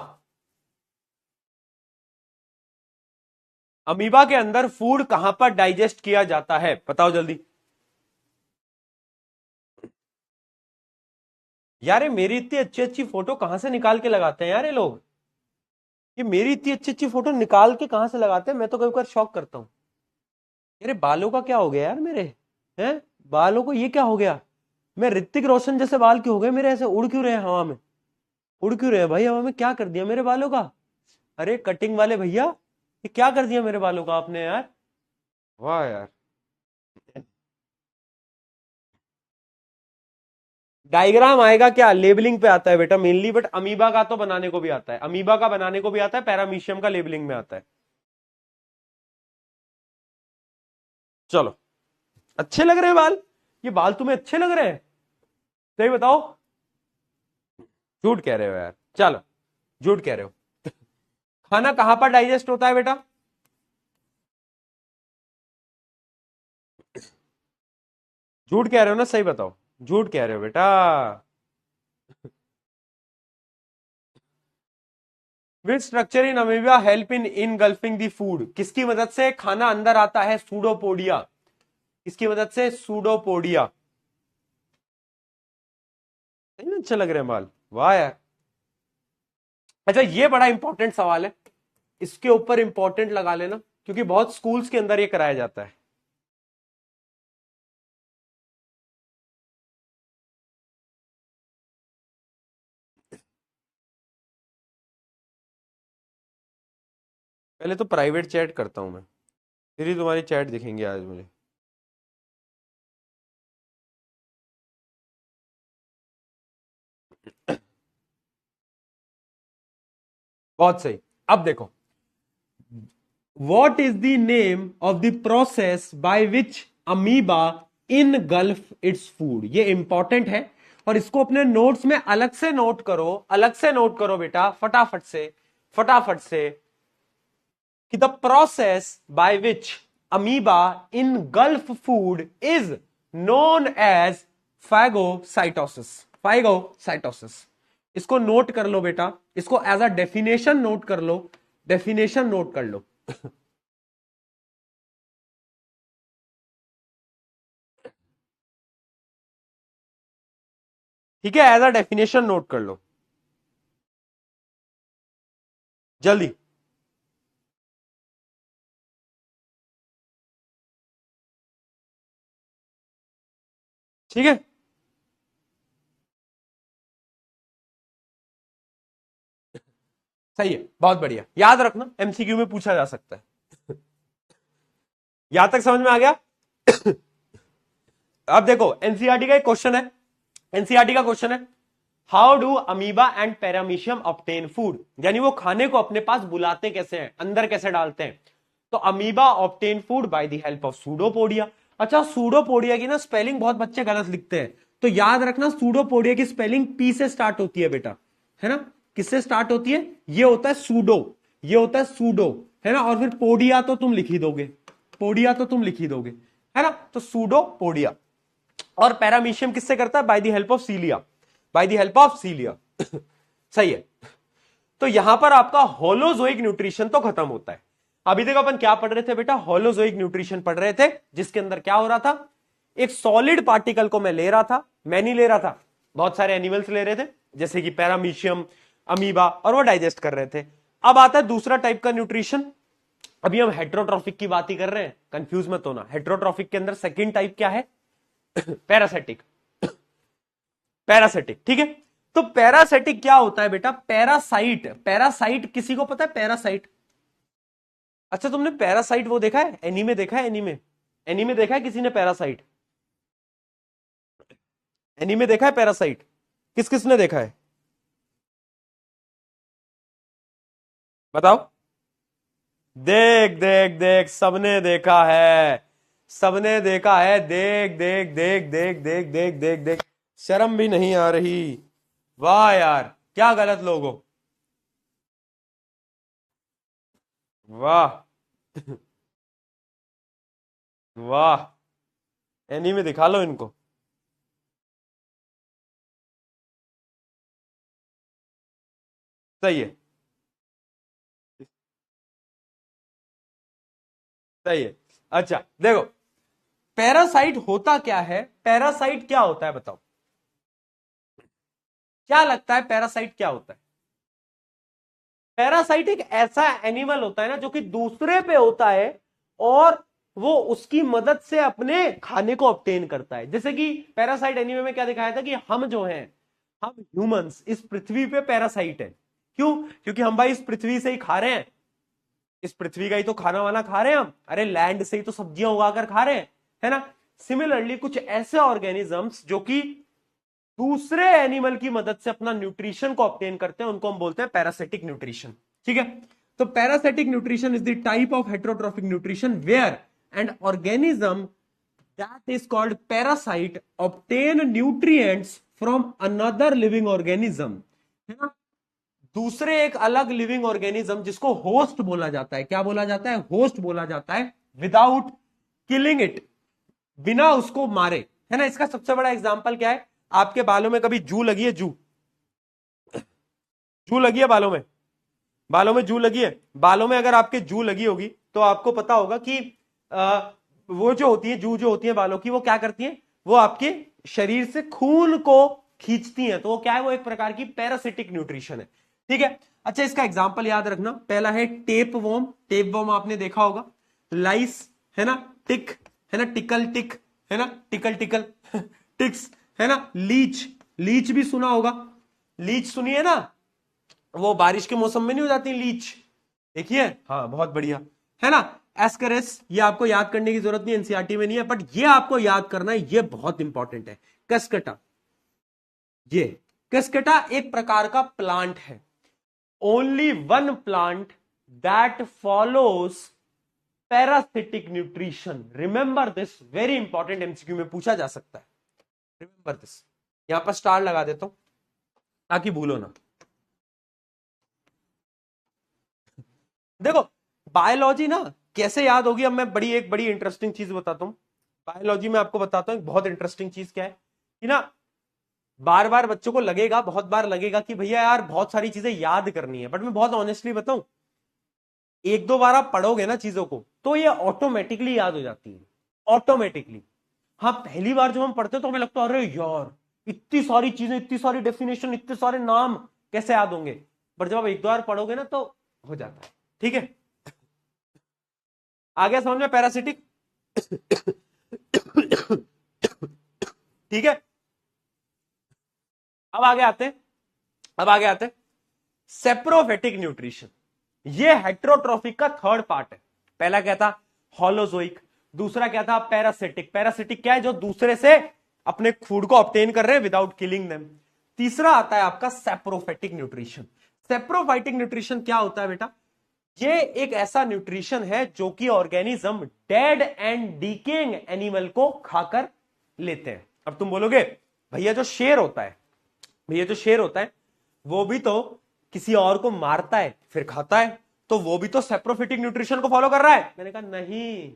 Speaker 1: अमीबा के अंदर फूड कहां पर डाइजेस्ट किया जाता है? बताओ जल्दी। यार ये मेरी इतनी अच्छी अच्छी फोटो कहां से निकाल के लगाते हैं यार ये लोग? ये मेरी इतनी अच्छी अच्छी फोटो निकाल के कहां से लगाते हैं? मैं तो कभी कभी शॉक करता हूँ। मेरे बालों का क्या हो गया यार मेरे? हैं? बालों को ये क्या हो गया? मैं ऋतिक रोशन जैसे बाल क्यों हो गए मेरे? ऐसे उड़ क्यों रहे हैं हवा में? उड़ क्यों रहे हैं भाई हवा में? क्या कर दिया मेरे बालों का? अरे कटिंग वाले भैया, ये क्या कर दिया मेरे बालों का आपने यार? वाह यार। डायग्राम आएगा क्या? लेबलिंग पे आता है बेटा मेनली, बट अमीबा का तो बनाने को भी आता है, अमीबा का बनाने को भी आता है, पैरामीशियम का लेबलिंग में आता है। चलो, अच्छे लग रहे हैं बाल? ये बाल तुम्हें अच्छे लग रहे हैं? सही बताओ। झूठ कह रहे हो यार, चलो, झूठ कह रहे हो। खाना कहां पर डाइजेस्ट होता है बेटा? झूठ कह रहे हो ना? सही बताओ, झूठ कह रहे हो बेटा। Which structure in amoeba help in engulfing the food, किसकी मदद से खाना अंदर आता है? सूडोपोडिया। किसकी मदद से? सूडोपोडिया। सही में अच्छे लग रहे हैं बाल, वाह यार। अच्छा, ये बड़ा इंपॉर्टेंट सवाल है, इसके ऊपर इंपॉर्टेंट लगा लेना, क्योंकि बहुत स्कूल्स के अंदर ये कराया जाता है। पहले तो प्राइवेट चैट करता हूं मैं, फिर ही तुम्हारी चैट दिखेंगे आज मुझे। बहुत सही। अब देखो, what is the name of the process by which amoeba in gulf its food. ये इंपॉर्टेंट है और इसको अपने नोट्स में अलग से नोट करो, अलग से नोट करो बेटा, फटाफट से, फटाफट से, कि the process by which amoeba engulf food is known as phagocytosis. Phagocytosis, इसको नोट कर लो बेटा, इसको एज अ डेफिनेशन नोट कर लो, डेफिनेशन नोट कर लो। ठीक है, एज अ डेफिनेशन नोट कर लो जल्दी। ठीक है, सही है, बहुत बढ़िया, याद रखना एमसीक्यू में पूछा जा सकता है। यहां तक समझ में आ गया? अब देखो एनसीईआरटी का एक क्वेश्चन है, एनसीईआरटी का क्वेश्चन है, how do amoeba and paramecium obtain food, यानी वो खाने को अपने पास बुलाते कैसे हैं, अंदर कैसे डालते हैं। तो amoeba obtain food by the help of pseudopodia. अच्छा, सूडोपोडिया की ना स्पेलिंग बहुत बच्चे गलत लिखते हैं, तो याद रखना सूडोपोडिया की स्पेलिंग पी से स्टार्ट होती है बेटा, है ना। किससे स्टार्ट होती है? ये होता है सूडो, ये होता है सूडो, है ना, और फिर पोडिया तो तुम लिख ही दोगे, पोडिया तो तुम लिख ही दोगे, है ना। तो सूडोपोडिया। और पैरामीशियम किससे करता है? By the help of सीलिया, by the help of सीलिया। सही है। तो यहां पर आपका होलोजोइक न्यूट्रिशन तो खत्म होता है। अभी तक अपन क्या पढ़ रहे थे बेटा? होलोजोइक न्यूट्रिशन पढ़ रहे थे, जिसके अंदर क्या हो रहा था, एक सॉलिड पार्टिकल को मैं ले रहा था, मैं नहीं ले रहा था, बहुत सारे एनिमल्स ले रहे थे, जैसे कि पैरामीशियम, अमीबा, और वो डाइजेस्ट कर रहे थे। अब आता है दूसरा टाइप का न्यूट्रिशन। अभी हम हेट्रोट्रॉफिक की बात ही कर रहे हैं, कंफ्यूज मत होना। हेट्रोट्रॉफिक के अंदर सेकेंड टाइप क्या है? पैरासिटिक, पैरासिटिक, ठीक है। तो पैरासिटिक क्या होता है बेटा? पैरासाइट, पैरासाइट किसी को पता है पैरासाइट? अच्छा, तुमने पैरासाइट वो देखा है, एनीमे देखा है? एनीमे, एनीमे देखा है किसी ने पैरासाइट? एनीमे देखा है पैरासाइट? किस किस ने देखा है बताओ? देख देख देख, सबने देखा है, सबने देखा है, देख देख देख देख देख देख देख देख, शर्म भी नहीं आ रही। वाह यार, क्या गलत लोग हो, वाह। वाह, एनीमे दिखा लो इनको। सही है, सही है। अच्छा देखो, पैरासाइट होता क्या है, पैरासाइट क्या होता है बताओ, क्या लगता है पैरासाइट क्या होता है? पैरासाइट एक ऐसा एनिमल होता है ना जो कि दूसरे पे होता है और वो उसकी मदद से अपने खाने को ऑब्टेन करता है। जैसे कि पैरासाइट एनिमे में क्या दिखाया था कि हम जो हैं, हम ह्यूमंस इस पृथ्वी पे पैरासाइट है। क्यों? क्योंकि हम भाई इस पृथ्वी से ही खा रहे हैं, इस पृथ्वी का ही तो खाना वाना खा रहे हैं हम, अरे लैंड से ही तो सब्जियां उगाकर खा रहे हैं, है ना। सिमिलरली कुछ ऐसे ऑर्गेनिजम्स जो कि दूसरे एनिमल की मदद से अपना न्यूट्रिशन को ऑब्टेन करते हैं, उनको हम बोलते हैं पैरासिटिक न्यूट्रिशन, ठीक है। तो parasitic nutrition is the type of heterotrophic nutrition where and organism that is called parasite obtain nutrients from another living organism, है ना। दूसरे एक अलग लिविंग ऑर्गेनिज्म जिसको होस्ट बोला जाता है, क्या बोला जाता है? होस्ट बोला जाता है, विदाउट किलिंग इट, बिना उसको मारे, है ना। इसका सबसे बड़ा एग्जांपल क्या है? आपके बालों में कभी जू लगी है? जू, जू लगी है बालों में? बालों में जू लगी है? बालों में अगर आपके जू लगी होगी तो आपको पता होगा कि वो जो होती है, जू जो होती है बालों की, वो क्या करती है? वो आपके शरीर से खून को खींचती हैं। तो वो क्या है? वो एक प्रकार की पैरासिटिक न्यूट्रिशन है, ठीक है। अच्छा, इसका एग्जाम्पल याद रखना, पहला है टेप वॉर्म, टेप वॉर्म आपने देखा होगा, लाइस, है ना, टिक, है ना, टिकल टिक, है ना, टिकल टिकल, टिक्स, है ना, लीच, लीच भी सुना होगा, लीच सुनिए ना, वो बारिश के मौसम में नहीं हो जाती लीच, देखिए, हाँ बहुत बढ़िया, है ना। एस्करेस, ये आपको याद करने की जरूरत नहीं, एनसीईआरटी में नहीं है, बट ये आपको याद करना है, ये बहुत इंपॉर्टेंट है। कस्कटा, ये कस्कटा एक प्रकार का प्लांट है, only one plant that follows parasitic nutrition. Remember this, very important, MCQ में पूछा जा सकता है। रिमेंबर दिस, यहां पर स्टार लगा देता हूं ताकि भूलो ना। देखो, बायोलॉजी ना कैसे याद होगी, अब मैं एक बड़ी इंटरेस्टिंग चीज बताता हूं। बायोलॉजी में आपको बताता हूं एक बहुत इंटरेस्टिंग चीज क्या है कि ना, बार बार बच्चों को लगेगा, बहुत बार लगेगा कि भैया यार बहुत सारी चीजें याद करनी है, बट मैं बहुत ऑनेस्टली बताऊं, एक दो बार आप पढ़ोगे ना चीजों को तो ये ऑटोमेटिकली याद हो जाती है, ऑटोमेटिकली। हाँ, पहली बार जब हम पढ़ते हैं तो हमें लगता है अरे यार इतनी सारी चीजें, इतनी सारी डेफिनेशन, इतने सारे नाम कैसे याद होंगे, पर जब आप एक दो बार पढ़ोगे ना तो हो जाता है। ठीक है, आ गया समझ में पैरासिटिक? ठीक है, अब आगे आते हैं, अब आगे आते हैं सेप्रोफेटिक न्यूट्रिशन। ये हेट्रोट्रॉफिक का थर्ड पार्ट है। पहला क्या था? होलोजोइक। दूसरा क्या था? पैरासिटिक। पैरासिटिक क्या है? जो दूसरे से अपने फूड को ऑब्टेन कर रहे हैं विदाउट किलिंग देम। तीसरा आता है आपका सेप्रोफेटिक न्यूट्रिशन। सेप्रोफाइटिक न्यूट्रिशन क्या होता है बेटा? ये एक ऐसा न्यूट्रिशन है जो कि organism dead and decaying animal को खाकर लेते हैं। अब तुम बोलोगे भैया जो शेर होता है, भैया जो शेर होता है वो भी तो किसी और को मारता है फिर खाता है, तो वो भी तो सेप्रोफिटिक न्यूट्रिशन को फॉलो कर रहा है। मैंने कहा नहीं,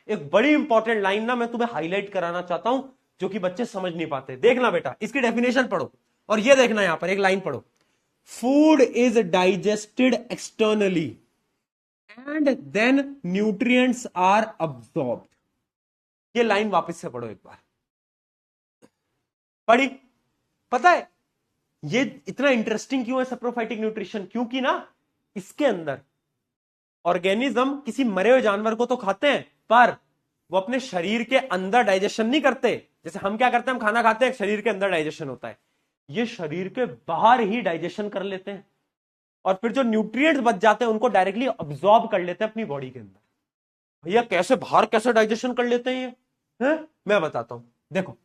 Speaker 1: एक बड़ी इंपॉर्टेंट लाइन ना मैं तुम्हें हाईलाइट कराना चाहता हूं जो कि बच्चे समझ नहीं पाते। देखना बेटा, इसकी डेफिनेशन पढ़ो और ये देखना, यहां पर एक लाइन पढ़ो, food is digested externally and then nutrients are absorbed. ये लाइन वापस से पढ़ो एक बार। पढ़ी? पता है ये इतना इंटरेस्टिंग क्यों है सेप्रोफाइटिक न्यूट्रिशन? क्योंकि ना इसके अंदर ऑर्गेनिज्म किसी मरे हुए जानवर को तो खाते हैं, पर वो अपने शरीर के अंदर डाइजेशन नहीं करते। जैसे हम क्या करते हैं, हम खाना खाते हैं, शरीर के अंदर डाइजेशन होता है, ये शरीर के बाहर ही डाइजेशन कर लेते हैं और फिर जो न्यूट्रिएंट्स बच जाते हैं उनको डायरेक्टली अब्सॉर्ब कर लेते हैं अपनी बॉडी के अंदर। भैया कैसे बाहर कैसे डाइजेशन कर लेते हैं ये है? मैं बताता हूं, देखो।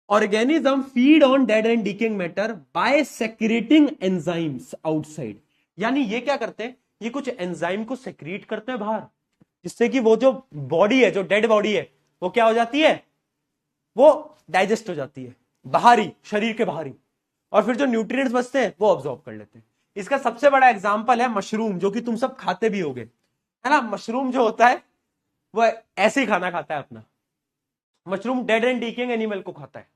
Speaker 1: Organism feed on dead and decaying matter bye secreting enzymes outside. यानी ये क्या करते हैं, ये कुछ एंजाइम को सेक्रेट करते हैं बाहर, जिससे कि वो जो बॉडी है, जो डेड बॉडी है, वो क्या हो जाती है, वो डाइजेस्ट हो जाती है बाहरी, शरीर के बाहरी, और फिर जो न्यूट्रिएंट्स बचते हैं वो ऑब्जॉर्ब कर लेते हैं। इसका सबसे बड़ा एग्जांपल है मशरूम, जो कि तुम सब खाते भी होगे, है ना। मशरूम जो होता है वो ऐसे ही खाना खाता है अपना, mushroom dead and decaying animal को खाता है।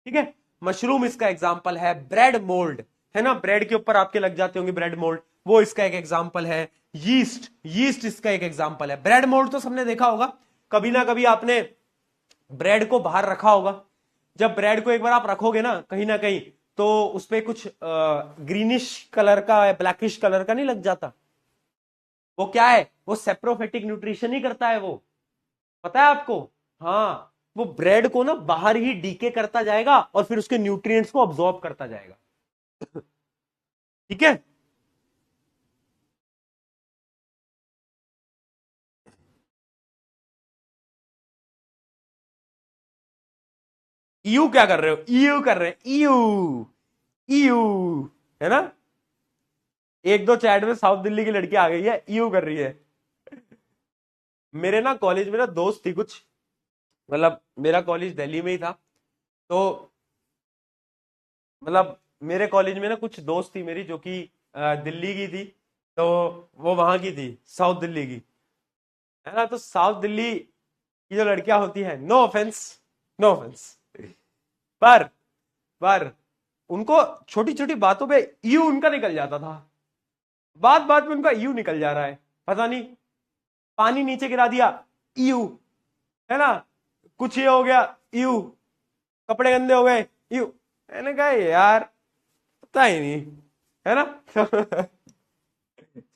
Speaker 1: ठीक है, मशरूम इसका एग्जाम्पल है। ब्रेड मोल्ड, है ना, ब्रेड के ऊपर आपके लग जाते होंगे ब्रेड मोल्ड, वो इसका एक एग्जाम्पल है। यीस्ट, यीस्ट इसका एक एग्जाम्पल है। ब्रेड मोल्ड तो सबने देखा होगा, कभी ना कभी आपने ब्रेड को बाहर रखा होगा। जब ब्रेड को एक बार आप रखोगे ना कहीं तो उसपे कुछ ग्रीनिश कलर का, ब्लैकिश कलर का नहीं लग जाता? वो क्या है? वो सेप्रोफेटिक न्यूट्रिशन ही करता है वो, पता है आपको? हाँ, वो ब्रेड को ना बाहर ही डीके करता जाएगा और फिर उसके न्यूट्रिएंट्स को अब्सॉर्ब करता जाएगा। ठीक है, यू क्या कर रहे हो? यू कर रहे हैं, यू, यू, है ना। एक दो चैट में साउथ दिल्ली की लड़की आ गई है, यू कर रही है। मेरे ना कॉलेज में ना दोस्त थी कुछ, मतलब मेरा कॉलेज दिल्ली में ही था, तो मतलब मेरे कॉलेज में ना कुछ दोस्त थी मेरी जो कि दिल्ली की थी, तो वो वहां की थी, साउथ दिल्ली की, है ना। तो साउथ दिल्ली की जो लड़कियां होती हैं, नो ऑफेंस, नो ऑफेंस, पर पर उनको छोटी छोटी बातों पे यू उनका निकल जाता था। बात बात में उनका यू निकल जा रहा है, पता नहीं। पानी नीचे गिरा दिया, यू, है ना। कुछ ये हो गया, यू। कपड़े गंदे हो गए, यू। मैंने कहा यार पता ही नहीं, है ना।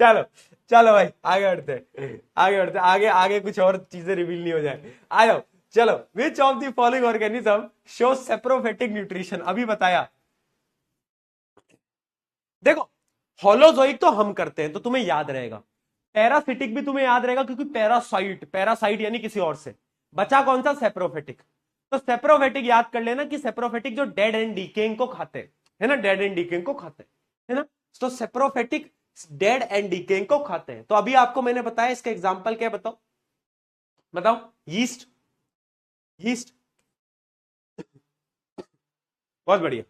Speaker 1: चलो चलो भाई, आगे बढ़ते आगे बढ़ते, आगे आगे कुछ और चीजें रिवील नहीं हो जाए। आ जाओ, चलो। Which of the following organism show saprophytic nutrition? अभी बताया। देखो, होलोजोइक तो हम करते हैं तो तुम्हें याद रहेगा, पैरासिटिक भी तुम्हें याद रहेगा क्योंकि पैरासाइट, पैरासाइट यानी किसी और से। बचा कौन सा? सेप्रोफेटिक। तो सेप्रोफेटिक याद कर लेना कि सेप्रोफेटिक जो डेड एंड डीकेइंग को खाते हैं, है ना, डेड एंड डीकेइंग को खाते हैं, है ना। तो सेप्रोफेटिक डेड एंड डीकेइंग को खाते हैं। तो अभी आपको मैंने बताया इसका एग्जांपल क्या है, बताओ बताओ। यीस्ट, यीस्ट, बहुत बढ़िया।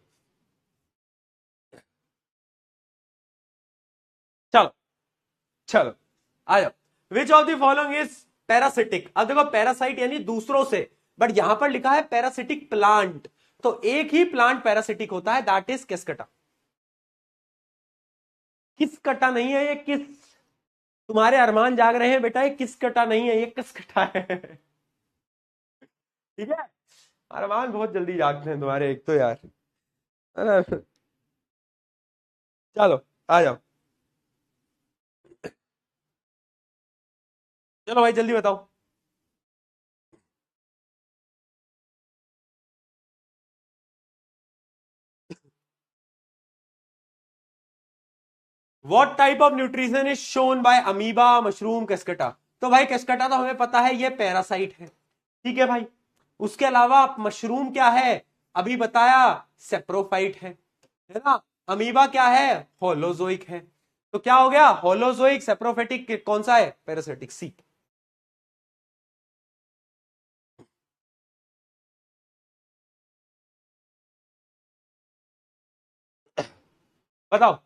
Speaker 1: चलो चलो आ जाओ। विच of the following is parasitic? अब देखो पैरासाइट यानी दूसरों से, बट यहां पर लिखा है पैरासिटिक प्लांट, तो एक ही प्लांट पैरासिटिक होता है, दैट इज किसकटा। किसकटा नहीं है ये, किस, तुम्हारे अरमान जाग रहे हैं बेटा, ये किसकटा नहीं है, ये किसकटा है। ठीक है, अरमान बहुत जल्दी जागते हैं तुम्हारे, एक तो यार, है ना। चलो आ जाओ, चलो भाई जल्दी बताओ। What type of nutrition is shown by amoeba, mushroom, cuscuta? तो भाई केस्कटा तो हमें पता है ये पैरासाइट है, ठीक है भाई। उसके अलावा मशरूम क्या है, अभी बताया, सेप्रोफाइट है ना। अमीबा क्या है, होलोजोइक है। तो क्या हो गया, होलोजोइक, सेप्रोफेटिक, कौन सा है, पैरासिटिक, सी। बताओ।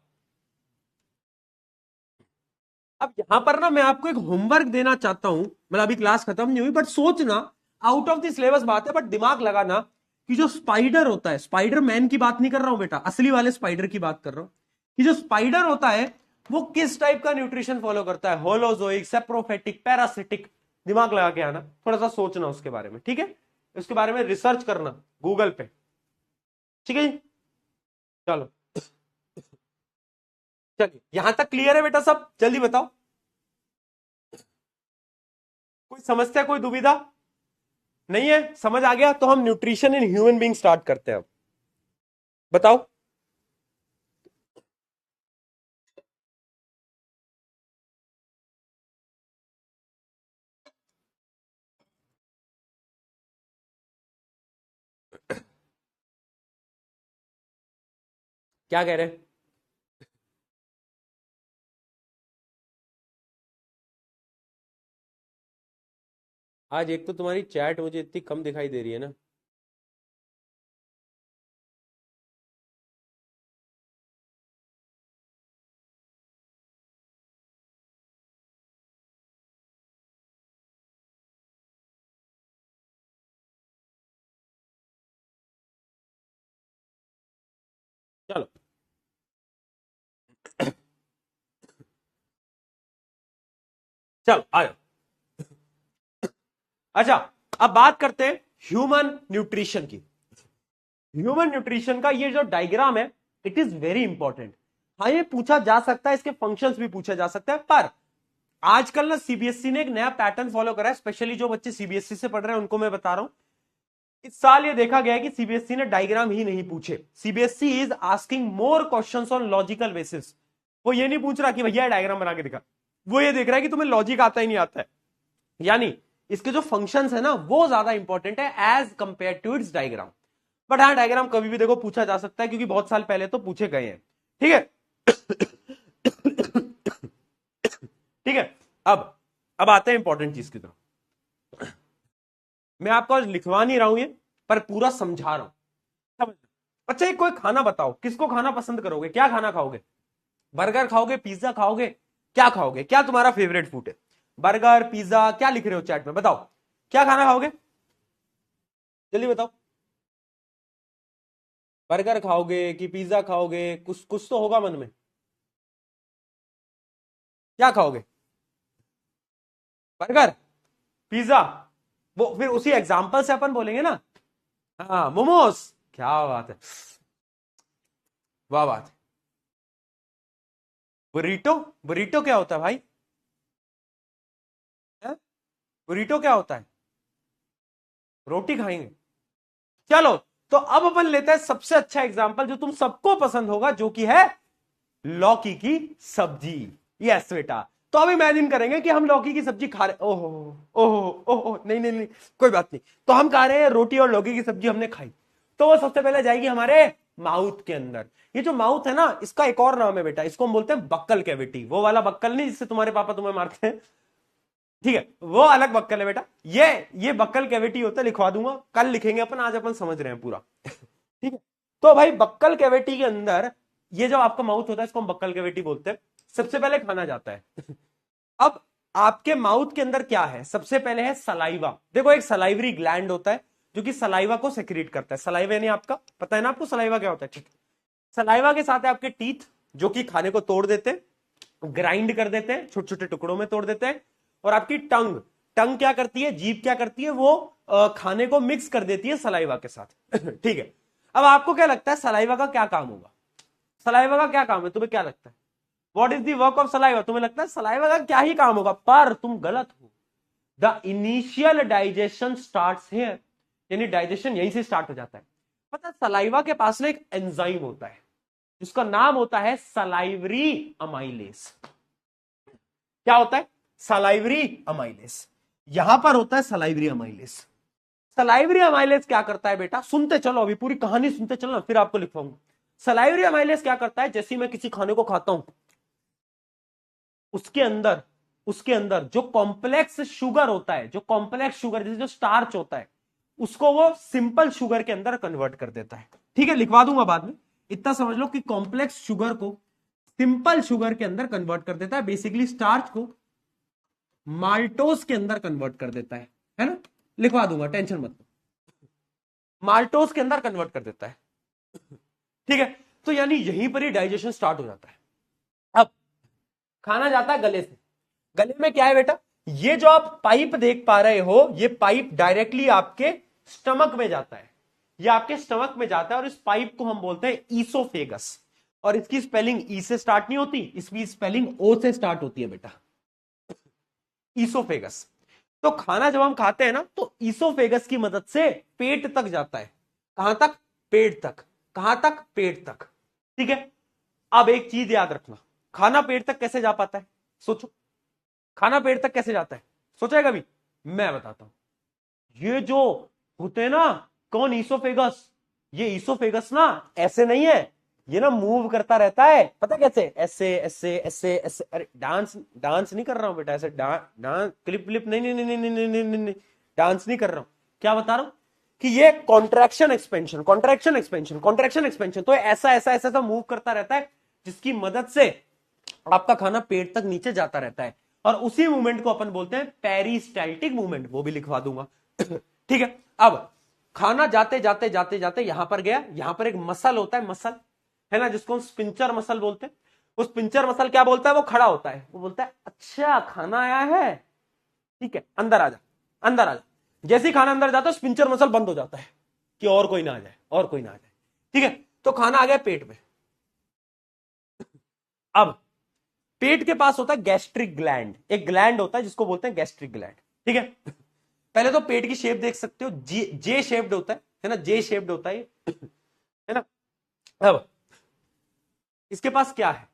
Speaker 1: अब यहां पर ना मैं आपको एक होमवर्क देना चाहता हूं, मतलब अभी क्लास खत्म नहीं हुई, बट सोचना, आउट ऑफ द सिलेबस बात है, बट दिमाग लगाना कि जो स्पाइडर होता है, स्पाइडर मैन की बात नहीं कर रहा हूं बेटा, असली वाले स्पाइडर की बात कर रहा हूं, कि जो स्पाइडर होता है वो किस टाइप का न्यूट्रिशन फॉलो करता है, होलोजोइक, सेप्रोफेटिक, पैरासिटिक। दिमाग लगा के आना, थोड़ा सा सोचना उसके बारे में, ठीक है, उसके बारे में रिसर्च करना गूगल पे, ठीक है जी। चलो चलिए, यहां तक क्लियर है बेटा सब, जल्दी बताओ। कोई समस्या, कोई दुविधा नहीं है, समझ आ गया? तो हम nutrition in human being start करते हैं अब। बताओ। क्या कह रहे हैं? आज एक तो तुम्हारी चैट मुझे इतनी कम दिखाई दे रही है ना। चलो चलो आ जाओ। अच्छा, अब बात करते हैं ह्यूमन न्यूट्रिशन की। ह्यूमन न्यूट्रिशन का ये जो डायग्राम है, इट इज वेरी इंपॉर्टेंट। हाँ, ये पूछा जा सकता है, इसके फंक्शंस भी पूछा जा सकता है, पर आजकल ना सीबीएसई ने एक नया पैटर्न फॉलो करा है, स्पेशली जो बच्चे सीबीएसई से पढ़ रहे हैं उनको मैं बता रहा हूं। इस साल ये देखा गया है कि सीबीएसई ने डायग्राम ही नहीं पूछे, CBSE is asking more questions on logical basis. वो ये नहीं पूछ रहा कि भैया डायग्राम बना के दिखा, वो ये देख रहा है कि तुम्हें लॉजिक आता ही नहीं आता है, यानी इसके जो फंक्शंस है ना वो ज्यादा इंपॉर्टेंट है as compared to its diagram. But हाँ, डायग्राम कभी भी देखो पूछा जा सकता है, क्योंकि बहुत साल पहले तो पूछे गए हैं, ठीक है। ठीक है, अब आते हैं इंपॉर्टेंट चीज की तरफ। मैं आपको आज लिखवा नहीं रहा हूं ये, पर पूरा समझा रहा हूं, समझ। अच्छा, एक कोई खाना बताओ, किसको खाना पसंद करोगे, क्या खाना खाओगे? बर्गर खाओगे, पिज्जा खाओगे, क्या खाओगे, क्या तुम्हारा फेवरेट फूड है? बर्गर, पिज्जा, क्या लिख रहे हो चैट में, बताओ क्या खाना खाओगे, जल्दी बताओ। बर्गर खाओगे कि पिज्जा खाओगे, कुछ कुछ तो होगा मन में, क्या खाओगे? बर्गर, पिज्जा, वो फिर उसी एग्जांपल से अपन बोलेंगे ना। हाँ, मोमोज, क्या बात है, वाह बात है। बुरीटो, बुरीटो क्या होता है भाई? बुरीटो क्या होता है? रोटी खाएंगे। चलो, तो अब अपन लेते हैं सबसे अच्छा एग्जांपल जो तुम सबको पसंद होगा, जो कि है लौकी की सब्जी। यस बेटा, तो अब इमेजिन करेंगे कि हम लौकी की सब्जी खा रहे, ओहो ओहो ओहो, नहीं नहीं नहीं, कोई बात नहीं, तो हम खा रहे हैं रोटी और लौकी की सब्जी हमने खाई, तो वो सबसे पहले जाएगी हमारे माउथ के अंदर। ये जो माउथ है ना, इसका एक और नाम है बेटा, इसको हम बोलते हैं बक्कल कैविटी। वो वाला बक्कल नहीं जिससे तुम्हारे पापा तुम्हें मारते हैं, ठीक है, वो अलग बक्कल है बेटा। ये बक्कल कैविटी होता है, लिखवा दूंगा, कल लिखेंगे अपन, आज अपन समझ रहे हैं पूरा। ठीक है, तो भाई बक्कल कैविटी के अंदर ये जो आपका माउथ होता है, इसको हम बक्कल कैविटी बोलते हैं। सबसे पहले खाना जाता है। अब आपके माउथ के अंदर क्या है, सबसे पहले है सलाइवा। देखो एक सलाइवरी ग्लैंड होता है जो कि सलाइवा को सेक्रेट करता है। सलाइवा यानी आपका पता है ना आपको सलाइवा क्या होता है, ठीक है। सलाइवा के साथ है आपके टीथ जो कि खाने को तोड़ देते हैं, ग्राइंड कर देते हैं, छोटे छोटे टुकड़ों में तोड़ देते हैं। और आपकी टंग, टंग क्या करती है, जीभ क्या करती है, वो खाने को मिक्स कर देती है सलाइवा के साथ। ठीक है, अब आपको क्या लगता है सलाइवा का क्या काम होगा, सलाइवा का क्या काम है, तुम्हें क्या लगता है, what is the work of saliva? तुम्हें लगता है सलाइवा का क्या ही काम होगा, पर तुम गलत हो। The initial digestion starts here, यानी डाइजेशन यहीं से स्टार्ट हो जाता है। पता है सलाइवा के पास ना एक एंजाइम होता है जिसका नाम होता है सलाइवरी अमाइलेस। क्या होता है, सलाइवरी अमाइलेस। यहां पर होता है सलाइवरी अमाइलेस। सलाइवरी अमाइलेस क्या करता है बेटा, सुनते चलो, अभी पूरी कहानी सुनते चलो, फिर आपको लिखवाऊंगा। सलाइवरी अमाइलेस क्या करता है, जैसे मैं किसी खाने को खाता हूं, उसके अंदर जो कॉम्प्लेक्स शुगर होता है, जो कॉम्प्लेक्स शुगर जैसे जो स्टार्च होता है, उसको वो सिंपल शुगर के अंदर कन्वर्ट कर देता है। ठीक है, लिखवा दूंगा बाद में, इतना समझ लो कि कॉम्प्लेक्स शुगर को सिंपल शुगर के अंदर कन्वर्ट कर देता है। बेसिकली स्टार्च को माल्टोज के अंदर कन्वर्ट कर देता है ना, लिखवा दूंगा, टेंशन मत लो, माल्टोज के अंदर कन्वर्ट कर देता है। ठीक है, तो यानी यहीं पर ही डाइजेशन स्टार्ट हो जाता है। अब खाना जाता है गले से, गले में क्या है बेटा, ये जो आप पाइप देख पा रहे हो, ये पाइप डायरेक्टली आपके स्टमक में जाता है, ये आपके स्टमक में जाता है, और इस पाइप को हम बोलते हैं ईसोफेगस। और इसकी स्पेलिंग ई से स्टार्ट नहीं होती, इसकी स्पेलिंग ओ से स्टार्ट होती है बेटा, ईसोफेगस। तो खाना जब हम खाते हैं ना, तो ईसोफेगस की मदद से पेट तक जाता है। कहां तक, पेट तक। कहां तक, पेट तक। ठीक है, अब एक चीज याद रखना, खाना पेट तक कैसे जा पाता है, सोचो, खाना पेट तक कैसे जाता है, सोचा है कभी? मैं बताता हूं। ये जो होते हैं ना, कौन, ईसोफेगस, ये ईसोफेगस ना ऐसे नहीं है, ये ना मूव करता रहता है, पता कैसे, ऐसे ऐसे ऐसे ऐसे। अरे डांस डांस नहीं कर रहा हूं बेटा, ऐसे डांस क्लिप क्लिप नहीं नहीं नहीं नहीं नहीं नहीं नहीं, डांस नहीं कर रहा हूं। क्या बता रहा हूं कि ये contraction expansion, contraction expansion, contraction expansion, तो ऐसा ऐसा ऐसा ऐसा मूव करता रहता है, जिसकी मदद से आपका खाना पेट तक नीचे जाता रहता है। और उसी मूवमेंट को अपन बोलते हैं पेरिस्टाल्टिक मूवमेंट, वो भी लिखवा दूंगा। ठीक है, अब खाना जाते जाते जाते जाते यहां पर गया, यहां पर एक मसल होता है, मसल है ना, जिसको हम स्पिंचर मसल बोलते हैं। उस स्पिंचर मसल क्या बोलता है, वो खड़ा होता है, वो बोलता है अच्छा खाना आया है, ठीक है अंदर आ जा, अंदर आ जा। जैसे ही खाना अंदर जाता है, स्पिंचर मसल बंद हो जाता है कि और कोई ना आ जाए, और कोई ना आ जाए। ठीक है, तो खाना आ गया पेट में। अब पेट के पास होता है गैस्ट्रिक ग्लैंड, एक ग्लैंड होता है जिसको बोलते हैं गैस्ट्रिक ग्लैंड। ठीक है, पहले तो पेट की शेप देख सकते हो, जे शेप्ड होता है ना, जे शेप्ड होता है ना। अब इसके पास क्या है,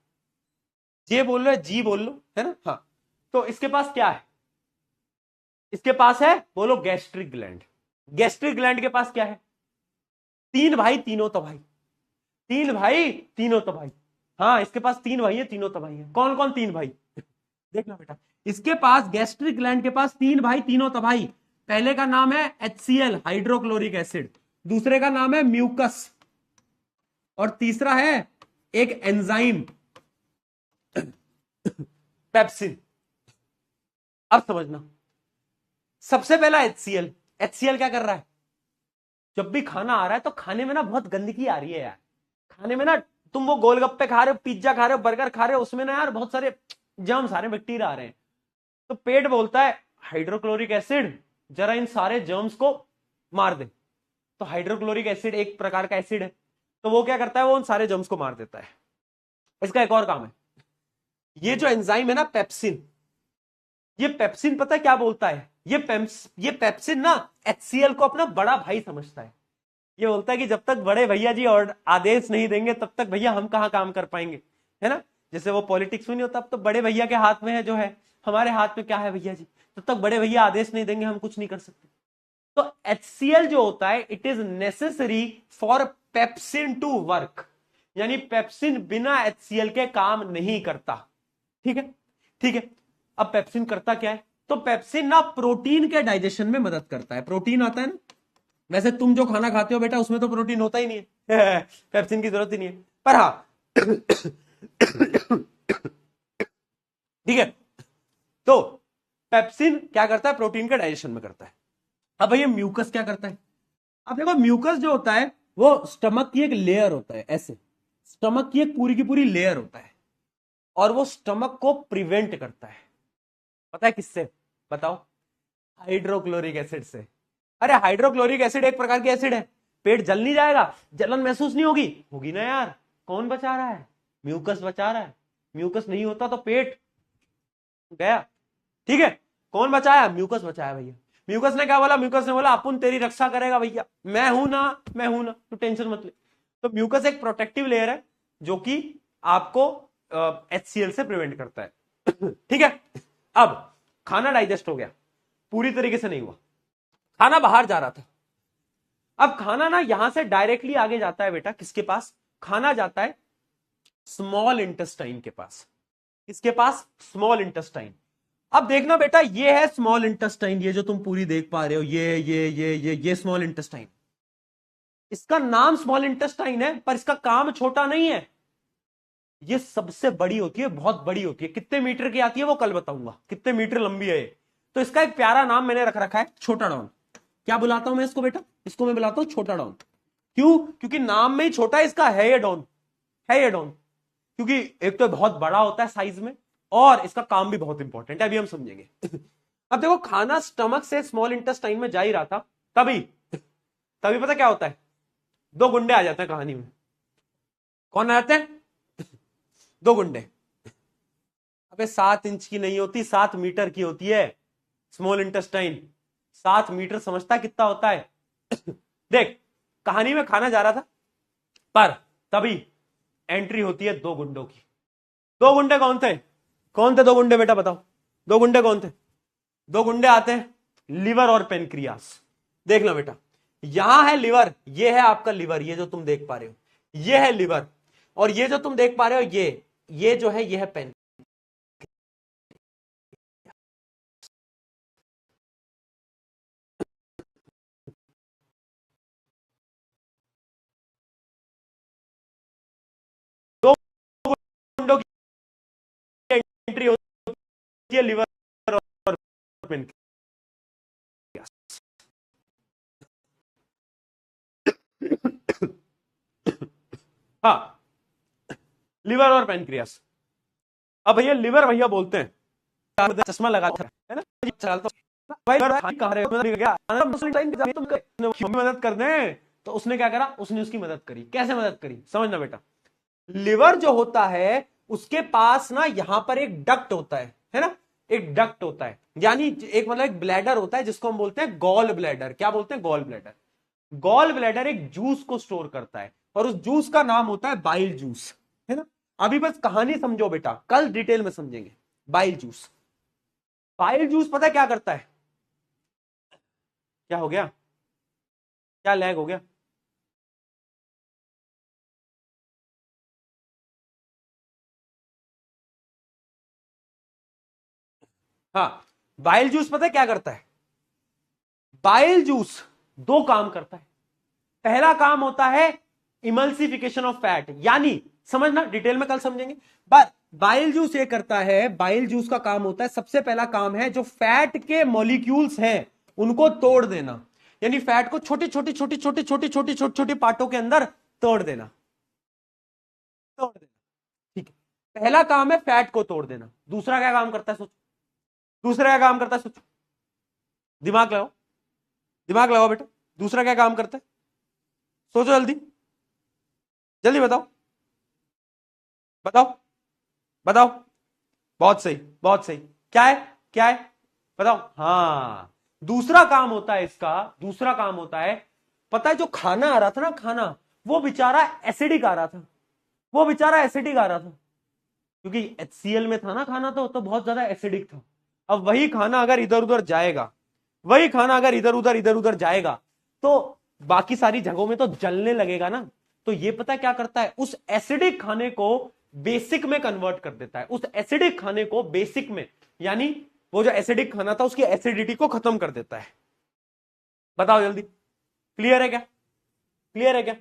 Speaker 1: जे बोल लो, जी बोल लो, है ना, हाँ। तो इसके पास क्या है, इसके पास है, बोलो, गैस्ट्रिक ग्लैंड। गैस्ट्रिक ग्लैंड के पास क्या है, तीन भाई तीनों तबाही, तीन भाई तीनों तबाही। हाँ, इसके पास तीन भाई है, तीनों तबाही है। कौन कौन तीन भाई, देखना बेटा, इसके पास गैस्ट्रिक ग्लैंड के पास तीन भाई तीनों तबाही। पहले का नाम है HCl, हाइड्रोक्लोरिक एसिड, दूसरे का नाम है म्यूकस, और तीसरा है एक एंजाइम पेप्सिन। अब समझना, सबसे पहला HCl। HCl क्या कर रहा है, जब भी खाना आ रहा है तो खाने में ना बहुत गंदगी आ रही है यार, खाने में ना तुम वो गोलगप्पे खा रहे हो, पिज्जा खा रहे हो, बर्गर खा रहे हो, उसमें ना यार बहुत सारे जर्म, सारे बैक्टीरिया आ रहे हैं। तो पेट बोलता है हाइड्रोक्लोरिक एसिड जरा इन सारे जर्म्स को मार दे। तो हाइड्रोक्लोरिक एसिड एक प्रकार का एसिड है, तो वो क्या करता है, वो उन सारे जर्म्स को मार देता है। इसका एक और काम है, ये जो एंजाइम है ना पेप्सिन, ये पेप्सिन पता है क्या बोलता है, ये पेप्सिन ना HCl को अपना बड़ा भाई समझता है। ये बोलता है कि जब तक बड़े भैया जी और आदेश नहीं देंगे तब तक भैया हम कहां काम कर पाएंगे, है ना। जैसे वो पॉलिटिक्स में नहीं होता, अब तो बड़े भैया के हाथ में है जो है, हमारे हाथ में क्या है भैया जी, तब तक बड़े भैया आदेश नहीं देंगे हम कुछ नहीं कर सकते। तो HCl जो होता है it is necessary for pepsin to work, यानी पेप्सिन बिना HCl के काम नहीं करता। ठीक है, ठीक है। अब पेप्सिन करता क्या है, तो पेप्सिन ना प्रोटीन के डाइजेशन में मदद करता है। प्रोटीन आता है ना, वैसे तुम जो खाना खाते हो बेटा उसमें तो प्रोटीन होता ही नहीं है पेप्सिन की जरूरत ही नहीं है, पर हाँ ठीक है। तो पेप्सिन क्या करता है, प्रोटीन के डाइजेशन में करता है। अब भैया म्यूकस क्या करता है, अब देखो म्यूकस जो होता है वो स्टमक की एक लेयर होता है, ऐसे स्टमक की एक पूरी की पूरी लेयर होता है, और वो स्टमक को प्रिवेंट करता है। पता है किससे, बताओ, हाइड्रोक्लोरिक एसिड से। अरे हाइड्रोक्लोरिक एसिड एक प्रकार की एसिड है, पेट जल नहीं जाएगा, जलन महसूस नहीं होगी, होगी ना यार, कौन बचा रहा है, म्यूकस बचा रहा है। म्यूकस नहीं होता तो पेट गया। ठीक है, कौन बचाया, म्यूकस बचाया भैया। म्यूकस ने क्या बोला, म्यूकस ने बोला अपुन तेरी रक्षा करेगा भैया, मैं हूं ना, मैं हूं ना, तो टेंशन मत ले। तो म्यूकस एक प्रोटेक्टिव लेयर है जो कि आपको HCl से प्रिवेंट करता है ठीक है। अब खाना डाइजेस्ट हो गया, पूरी तरीके से नहीं हुआ, खाना बाहर जा रहा था। अब खाना ना यहां से डायरेक्टली आगे जाता है बेटा, किसके पास, खाना जाता है स्मॉल इंटेस्टाइन के पास। किसके पास, स्मॉल इंटेस्टाइन। अब देखना बेटा, ये है स्मॉल इंटेस्टाइन, ये जो तुम पूरी देख पा रहे हो, ये स्मॉल इंटेस्टाइन। इसका नाम स्मॉल इंटेस्टाइन है पर इसका काम छोटा नहीं है, ये सबसे बड़ी होती है, बहुत बड़ी होती है। कितने मीटर की आती है वो कल बताऊंगा, कितने मीटर लंबी है ये। तो इसका एक प्यारा नाम मैंने रख रखा है, छोटा डॉन। क्या बुलाता हूं मैं इसको बेटा, इसको मैं बुलाता हूं छोटा डॉन। क्यों, क्योंकि नाम में ही छोटा इसका है ये डॉन, है ये डॉन, क्योंकि एक तो बहुत बड़ा होता है साइज में, और इसका काम भी बहुत इंपॉर्टेंट है, अभी हम समझेंगे अब देखो, खाना स्टमक से स्मॉल इंटेस्टाइन में जा ही रहा था, तभी तभी पता क्या होता है, दो गुंडे आ जाते हैं कहानी में। कौन आ जाते हैं, दो गुंडे। अबे 7 इंच की नहीं होती, 7 मीटर की होती है स्मॉल इंटेस्टाइन। 7 मीटर समझता है कितना होता है देख, कहानी में खाना जा रहा था, पर तभी एंट्री होती है दो गुंडों की। दो गुंडे कौन थे, कौन थे दो गुंडे बेटा, बताओ, दो गुंडे कौन थे। दो गुंडे आते हैं लिवर और पेनक्रियास। देखना बेटा, यहां है लिवर, ये है आपका लिवर, ये जो तुम देख पा रहे हो ये है लिवर, और ये जो तुम देख पा रहे हो ये जो है ये है पेन। दो गुंडों की एंट्री होती है लिवर और पेनक्रियास। हाँ, लिवर और पेनक्रियास। अब भैया लिवर भैया बोलते हैं, चश्मा लगा था है ना, चलता भाई कह रहे हो मदद कर दें, तो उसने क्या करा, उसने उसकी मदद करी। कैसे मदद करी, समझना बेटा, लिवर जो होता है उसके पास ना यहां पर एक डक्ट होता है ना, एक डक्ट होता है, यानी एक मतलब एक ब्लैडर होता है जिसको हम बोलते हैं गॉल ब्लैडर। क्या बोलते हैं, गॉल ब्लैडर। गॉल ब्लैडर एक जूस को स्टोर करता है, और उस जूस का नाम होता है बाइल जूस, है ना। अभी बस कहानी समझो बेटा, कल डिटेल में समझेंगे। बाइल जूस, बाइल जूस पता है क्या करता है, क्या हो गया, क्या लैग हो गया, हाँ, बाइल जूस पता है क्या करता है, बाइल जूस दो काम करता है। पहला काम होता है इमल्सिफिकेशन ऑफ फैट, यानी समझना, डिटेल में कल समझेंगे। बस बाइल जूस ये करता है, बाइल जूस का काम होता है, सबसे पहला काम है जो फैट के मॉलिक्यूल्स हैं उनको तोड़ देना, यानी फैट को छोटी छोटी छोटी छोटी छोटी छोटी छोटी छोटी पार्टों के अंदर तोड़ देना, तोड़ देना। ठीक है, पहला काम है फैट को तोड़ देना। दूसरा क्या काम करता है सोचो, दूसरा क्या काम करता है सोचो, दिमाग लगाओ, दिमाग लगाओ बेटा, दूसरा क्या काम करता है, सोचो जल्दी, जल्दी बताओ, बताओ, बताओ। बहुत सही, बहुत सही। क्या है, क्या है, बताओ। हाँ, दूसरा काम होता है इसका, दूसरा काम होता है, पता है जो खाना आ रहा था ना, खाना, वो बेचारा एसिडिक आ रहा था, वो बेचारा एसिडिक आ रहा था। क्योंकि HCl में था ना खाना, तो बहुत ज्यादा एसिडिक था। अब वही खाना अगर इधर उधर जाएगा, वही खाना अगर इधर उधर जाएगा, तो बाकी सारी जगहों में तो जलने लगेगा ना। तो ये पता क्या करता है, उस एसिडिक खाने को बेसिक में कन्वर्ट कर देता है, उस एसिडिक खाने को बेसिक में, यानी वो जो एसिडिक खाना था उसकी एसिडिटी को खत्म कर देता है। बताओ जल्दी, क्लियर है क्या? क्लियर है क्या?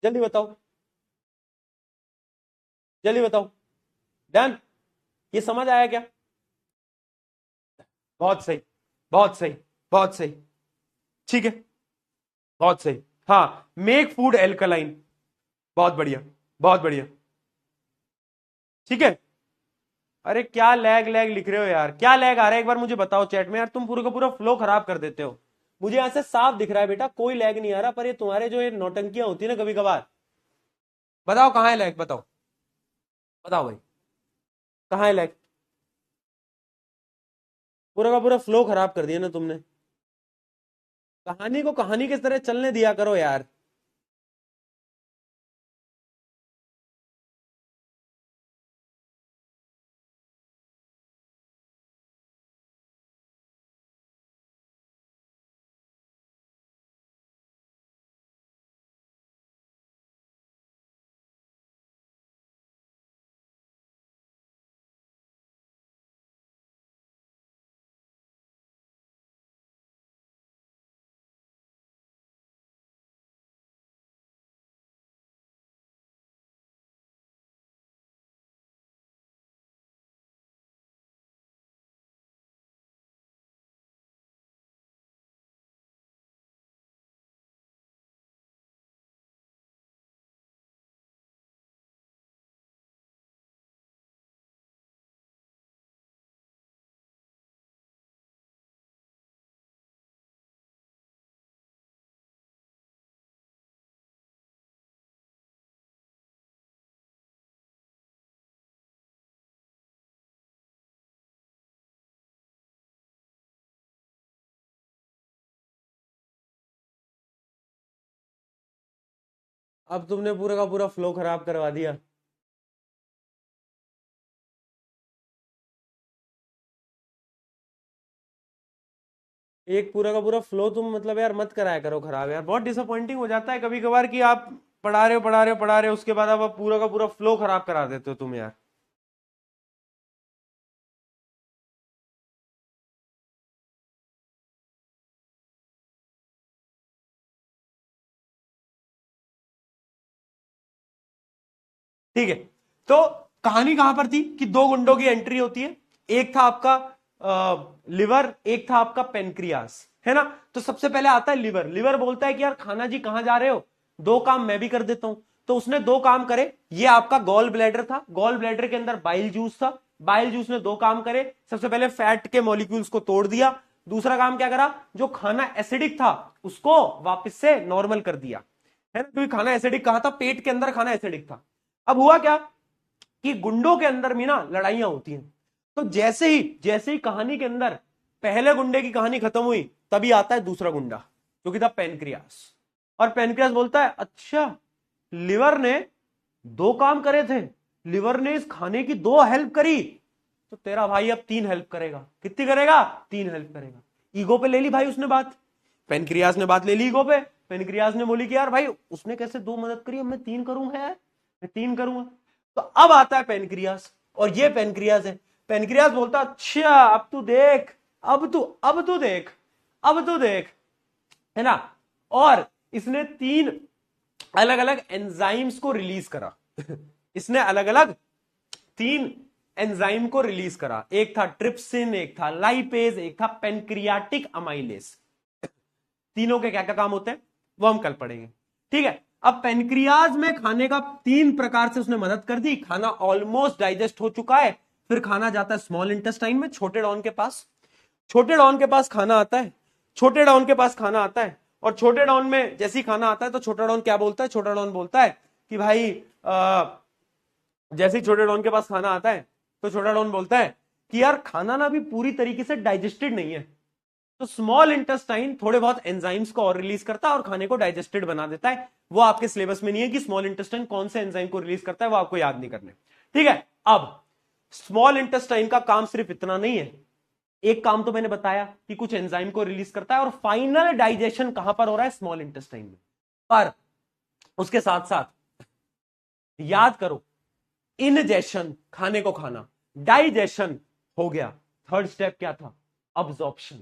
Speaker 1: जल्दी बताओ, जल्दी बताओ। डन? ये समझ आया क्या? बहुत सही, बहुत सही, बहुत सही। ठीक है, बहुत सही। हाँ, मेक फूड एल्कलाइन। बहुत बढ़िया, बहुत बढ़िया। ठीक है। अरे क्या लैग लैग लिख रहे हो यार, क्या लैग आ रहा है एक बार मुझे बताओ चैट में यार, तुम पूरा का पूरा फ्लो खराब कर देते हो। मुझे यहां से साफ दिख रहा है बेटा, कोई लैग नहीं आ रहा, पर ये तुम्हारे जो ये नौटंकियां होती है ना कभी कभार। बताओ कहां है लैग, बताओ, बताओ भाई, कहां है लैग? पूरा का पूरा फ्लो खराब कर दिया ना तुमने। कहानी को कहानी किस तरह चलने दिया करो यार। अब तुमने पूरा का पूरा फ्लो खराब करवा दिया। एक पूरा का पूरा फ्लो तुम मतलब यार मत कराया करो खराब यार, बहुत डिसअपॉइंटिंग हो जाता है कभी कभार कि आप पढ़ा रहे हो पढ़ा रहे हो पढ़ा रहे हो, उसके बाद आप पूरा का पूरा फ्लो खराब करा देते हो तुम यार। ठीक है, तो कहानी कहां पर थी कि दो गुंडों की एंट्री होती है। एक था आपका लिवर, एक था आपका पेनक्रियास, है ना। तो सबसे पहले आता है लिवर। लिवर बोलता है कि यार खाना जी कहां जा रहे हो, दो काम मैं भी कर देता हूं। तो उसने दो काम करे। ये आपका गॉल ब्लैडर था, गॉल ब्लैडर के अंदर बाइल जूस था। बाइल जूस ने दो काम करे, सबसे पहले फैट के मॉलिक्यूल्स को तोड़ दिया। दूसरा काम क्या करा, जो खाना एसिडिक था उसको वापस से नॉर्मल कर दिया, है ना, क्योंकि खाना एसिडिक कहा था, पेट के अंदर खाना एसिडिक था। अब हुआ क्या कि गुंडों के अंदर भी ना लड़ाइयां होती हैं। तो जैसे ही कहानी के अंदर पहले गुंडे की कहानी खत्म हुई, तभी आता है दूसरा गुंडा जो कि था पेनक्रियास। और पेनक्रियास बोलता है अच्छा, लिवर ने दो काम करे थे, लिवर ने इस खाने की दो हेल्प करी, तो तेरा भाई अब तीन हेल्प करेगा। कितनी करेगा? तीन हेल्प करेगा। ईगो पे ले ली भाई उसने बात, पेनक्रियास ने बात ले ली ईगो पे। पेनक्रियास ने बोली कि यार भाई उसने कैसे दो मदद करी, अब मैं तीन करूंगा यार, मैं तीन करूंगा। तो अब आता है पेनक्रियास, और ये पेनक्रियास है। पेनक्रियास बोलता अच्छा अब तू देख, अब तू देख, अब तू देख, है ना। और इसने तीन अलग अलग एंजाइम्स को रिलीज करा। इसने अलग अलग तीन एंजाइम को रिलीज करा। एक था ट्रिप्सिन, एक था लाइपेज, एक था पेनक्रियाटिक अमाइलेज। तीनों के क्या क्या काम होते हैं वो हम कल पढ़ेंगे। ठीक है, अब पेनक्रियाज में खाने का तीन प्रकार से उसने मदद कर दी। खाना ऑलमोस्ट डाइजेस्ट हो चुका है, फिर खाना जाता है स्मॉल इंटेस्टाइन में, छोटे डॉन के पास। छोटे डॉन के पास खाना आता है, छोटे डॉन के पास खाना आता है, और छोटे डॉन में जैसे ही खाना आता है तो छोटा डॉन क्या बोलता है, छोटा डॉन बोलता है कि भाई जैसे ही छोटे डॉन के पास खाना आता है तो छोटा डॉन बोलता है कि यार खाना ना अभी पूरी तरीके से डाइजेस्टेड नहीं है। तो स्मॉल इंटेस्टाइन थोड़े बहुत एंजाइम्स को और रिलीज करता है और खाने को डाइजेस्टेड बना देता है। वो आपके सिलेबस में नहीं है कि स्मॉल इंटेस्टाइन कौन से एंजाइम को रिलीज करता है, वो आपको याद नहीं करने। ठीक है, अब स्मॉल इंटेस्टाइन का काम सिर्फ इतना नहीं है, एक काम तो मैंने बताया कि कुछ एंजाइम को रिलीज करता है और फाइनल डाइजेशन कहां पर हो रहा है, स्मॉल इंटेस्टाइन में। पर उसके साथ साथ याद करो, इनजेशन खाने को खाना, डाइजेशन हो गया, थर्ड स्टेप क्या था, अब्जॉर्प्शन।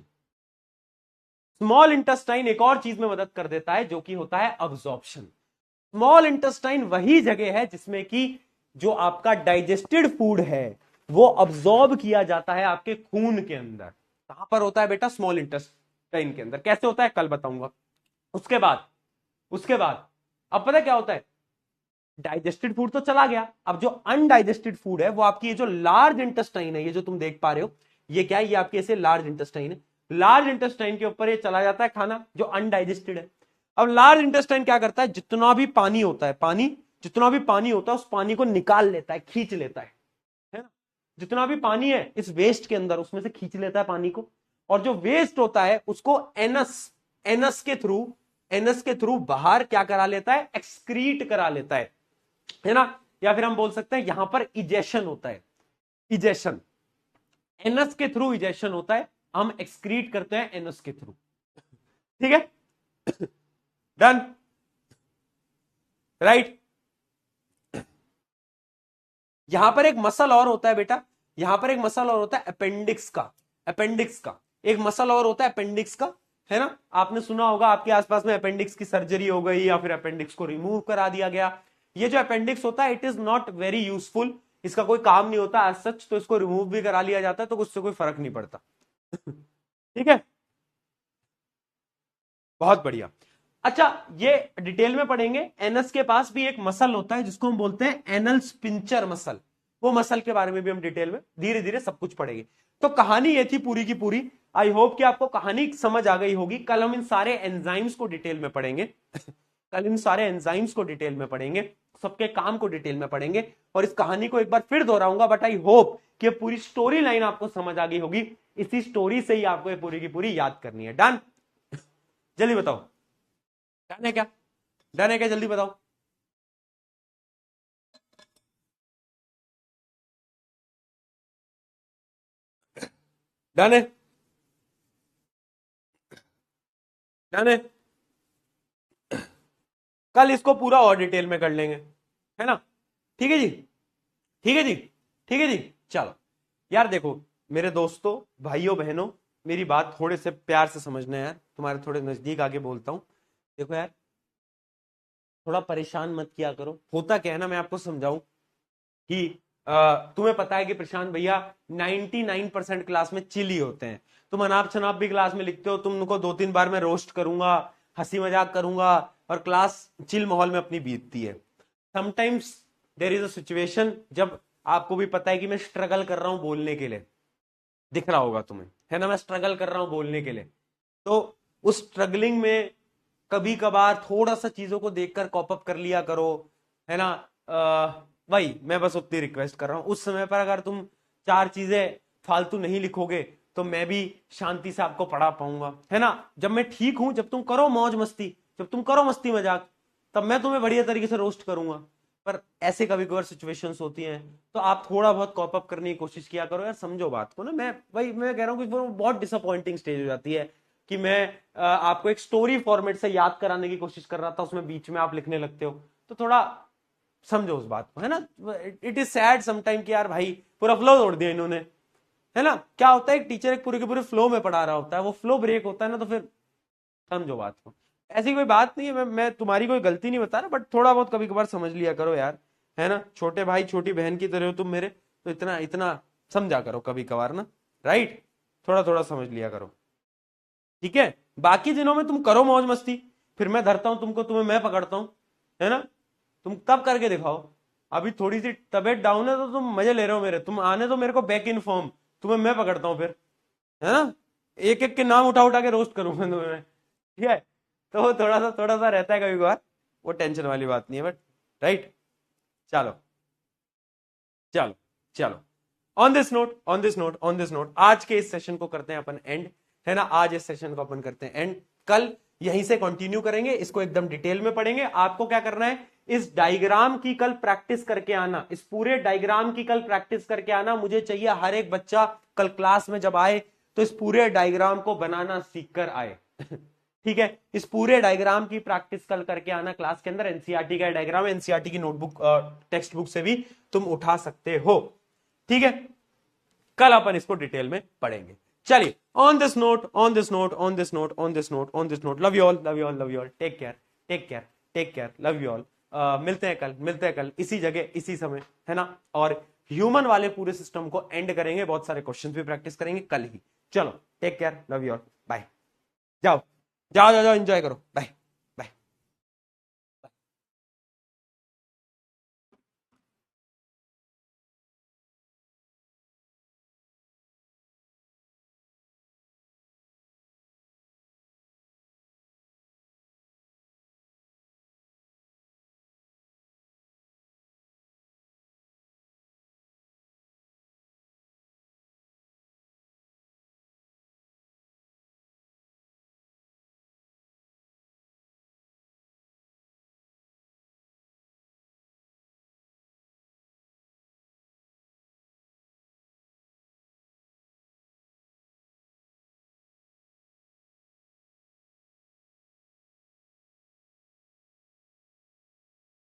Speaker 1: स्मॉल इंटेस्टाइन एक और चीज में मदद कर देता है जो कि होता है अब्जॉर्प्शन। स्मॉल इंटेस्टाइन वही जगह है जिसमें कि जो आपका डाइजेस्टेड फूड है वो अब्सॉर्ब किया जाता है आपके खून के अंदर। कहां पर होता है बेटा, स्मॉल इंटेस्टाइन के अंदर। कैसे होता है कल बताऊंगा। उसके बाद अब पता क्या होता है, डाइजेस्टेड फूड तो चला गया, अब जो अनडाइजेस्टेड फूड है वो आपकी ये जो लार्ज इंटेस्टाइन है, ये जो तुम देख पा रहे हो, ये क्या है, ये आपकी ऐसे लार्ज इंटेस्टाइन है। लार्ज इंटेस्टाइन के ऊपर ये चला जाता है खाना जो अनडाइजेस्टेड है। अब लार्ज इंटेस्टाइन क्या करता है, जितना भी पानी होता है, जितना भी पानी होता है उस पानी को निकाल लेता है, खींच लेता है ना। जितना भी पानी है इस वेस्ट के अंदर उसमें से खींच लेता है पानी को, और जो वेस्ट होता है उसको एनस के थ्रू बाहर क्या करा लेता है, एक्सक्रीट करा लेता है ना। या फिर हम बोल सकते हैं यहां पर इजेशन होता है, इजेशन, एनस के थ्रू इजेशन होता है, हम एक्सक्रीट करते हैं एनस के थ्रू। ठीक है, डन, राइट। यहां पर एक मसल और होता है बेटा, यहां पर एक मसल और होता है अपेंडिक्स का, एक मसल और होता है अपेंडिक्स का, है ना। आपने सुना होगा आपके आसपास में अपेंडिक्स की सर्जरी हो गई या फिर अपेंडिक्स को रिमूव करा दिया गया। ये जो अपेंडिक्स होता है it is not very useful, इसका कोई काम नहीं होता एज सच, तो इसको रिमूव भी करा लिया जाता है तो उससे कोई फर्क नहीं पड़ता। ठीक है, बहुत बढ़िया। अच्छा, ये डिटेल में पढ़ेंगे। एनस के पास भी एक मसल होता है जिसको हम बोलते हैं एनल स्पिंचर मसल, वो मसल के बारे में भी हम डिटेल में धीरे धीरे सब कुछ पढ़ेंगे। तो कहानी ये थी पूरी की पूरी। आई होप कि आपको कहानी समझ आ गई होगी। कल हम इन सारे एंजाइम्स को डिटेल में पढ़ेंगे कल इन सारे एंजाइम्स को डिटेल में पढ़ेंगे, सबके काम को डिटेल में पढ़ेंगे, और इस कहानी को एक बार फिर दोहराऊंगा। बट आई होप कि पूरी स्टोरी लाइन आपको समझ आ गई होगी। इसी स्टोरी से ही आपको ये पूरी की पूरी याद करनी है। डन, जल्दी बताओ, डन है क्या, डन है क्या, जल्दी बताओ। डन है, डन है। कल इसको पूरा और डिटेल में कर लेंगे, है ना। ठीक है जी, ठीक है जी, ठीक है जी। चलो यार, देखो मेरे दोस्तों, भाइयों बहनों, मेरी बात थोड़े से प्यार से समझना है यार, तुम्हारे थोड़े नजदीक आके बोलता हूं। देखो यार, थोड़ा परेशान मत किया करो। होता क्या है ना, मैं आपको समझाऊं कि तुम्हें पता है कि प्रशांत भैया 99% क्लास में चिल ही होते हैं। तुम अनाप शनाप भी क्लास में लिखते हो, तुमको 2-3 बार मैं रोस्ट करूंगा, हंसी मजाक करूंगा, और क्लास चिल माहौल में अपनी बीतती है। Sometimes there is a situation जब आपको भी पता है कि मैं स्ट्रगल कर रहा हूं बोलने के लिए, दिख रहा होगा तुम्हें, है ना, मैं स्ट्रगल कर रहा हूं बोलने के लिए। तो उस स्ट्रगलिंग में कभी कभार थोड़ा सा चीजों को देखकर कॉप अप कर लिया करो, है ना। भाई मैं बस उतनी रिक्वेस्ट कर रहा हूं। उस समय पर अगर तुम 4 चीजें फालतू नहीं लिखोगे तो मैं भी शांति से आपको पढ़ा पाऊंगा, है ना। जब मैं ठीक हूं, जब तुम करो मौज मस्ती, जब तुम करो मस्ती मजाक, तब मैं तुम्हें बढ़िया तरीके से रोस्ट करूंगा। पर ऐसे कभी कभार सिचुएशंस होती हैं तो आप थोड़ा बहुत कॉप अप करने की कोशिश किया करो यार, समझो बात को ना। मैं कह रहा हूं कि वो बहुत डिसअपॉइंटिंग स्टेज हो जाती है कि मैं आपको एक स्टोरी फॉर्मेट से याद कराने की कोशिश कर रहा था, उसमें बीच में आप लिखने लगते हो, तो थोड़ा समझो उस बात को, है ना। इट इज सैड समटाइम कि यार भाई पूरा फ्लो तोड़ दिया इन्होंने, है ना। क्या होता है, एक टीचर एक पूरे के पूरे फ्लो में पढ़ा रहा होता है, वो फ्लो ब्रेक होता है ना, तो फिर समझो बात को। ऐसी कोई बात नहीं है, मैं तुम्हारी कोई गलती नहीं बता रहा, बट थोड़ा बहुत कभी कभार समझ लिया करो यार, है ना। छोटे भाई छोटी बहन की तरह हो तुम मेरे, तो इतना इतना समझा करो कभी कभार ना, राइट। थोड़ा थोड़ा समझ लिया करो, ठीक है। बाकी दिनों में तुम करो मौज मस्ती, फिर मैं धरता हूं तुमको, तुम्हें मैं पकड़ता हूं, है ना। तुम तब करके दिखाओ। अभी थोड़ी सी तबीयत डाउन है तो तुम मजे ले रहे हो मेरे, तुम आने तो मेरे को बैक इन फॉर्म, तुम्हें मैं पकड़ता हूं फिर, है ना। एक एक के नाम उठा उठा के रोस्ट करूंगा तुम्हें, ठीक है। तो वो थोड़ा सा रहता है कभी कभार, वो टेंशन वाली बात नहीं है, बट राइट। चलो चलो चलो, ऑन दिस नोट आज के इस सेशन को करते हैं अपन एंड, है ना। आज इस सेशन को अपन करते हैं एंड, कल यहीं से कंटिन्यू करेंगे, इसको एकदम डिटेल में पढ़ेंगे। आपको क्या करना है, इस डायग्राम की कल प्रैक्टिस करके आना, इस पूरे डायग्राम की कल प्रैक्टिस करके आना। मुझे चाहिए हर एक बच्चा कल क्लास में जब आए तो इस पूरे डायग्राम को बनाना सीख कर आए। ठीक है, इस पूरे डायग्राम की प्रैक्टिस कल करके आना क्लास के अंदर। एनसीईआरटी का डायग्राम, एनसीईआरटी की नोटबुक टेक्स्ट बुक से भी तुम उठा सकते हो। ठीक है, कल अपन इसको डिटेल में पढ़ेंगे। चलिए, on this note, on this note, on this note, on this note, on this note, love you all, love you all, love you all, take care, take care, take care, love you all. मिलते हैं कल, मिलते हैं कल इसी जगह इसी समय, है ना। और ह्यूमन वाले पूरे सिस्टम को एंड करेंगे, बहुत सारे क्वेश्चंस भी प्रैक्टिस करेंगे कल ही। चलो, take care, love you all, bye. जाओ जाओ जाओ, एंजॉय करो, बाय।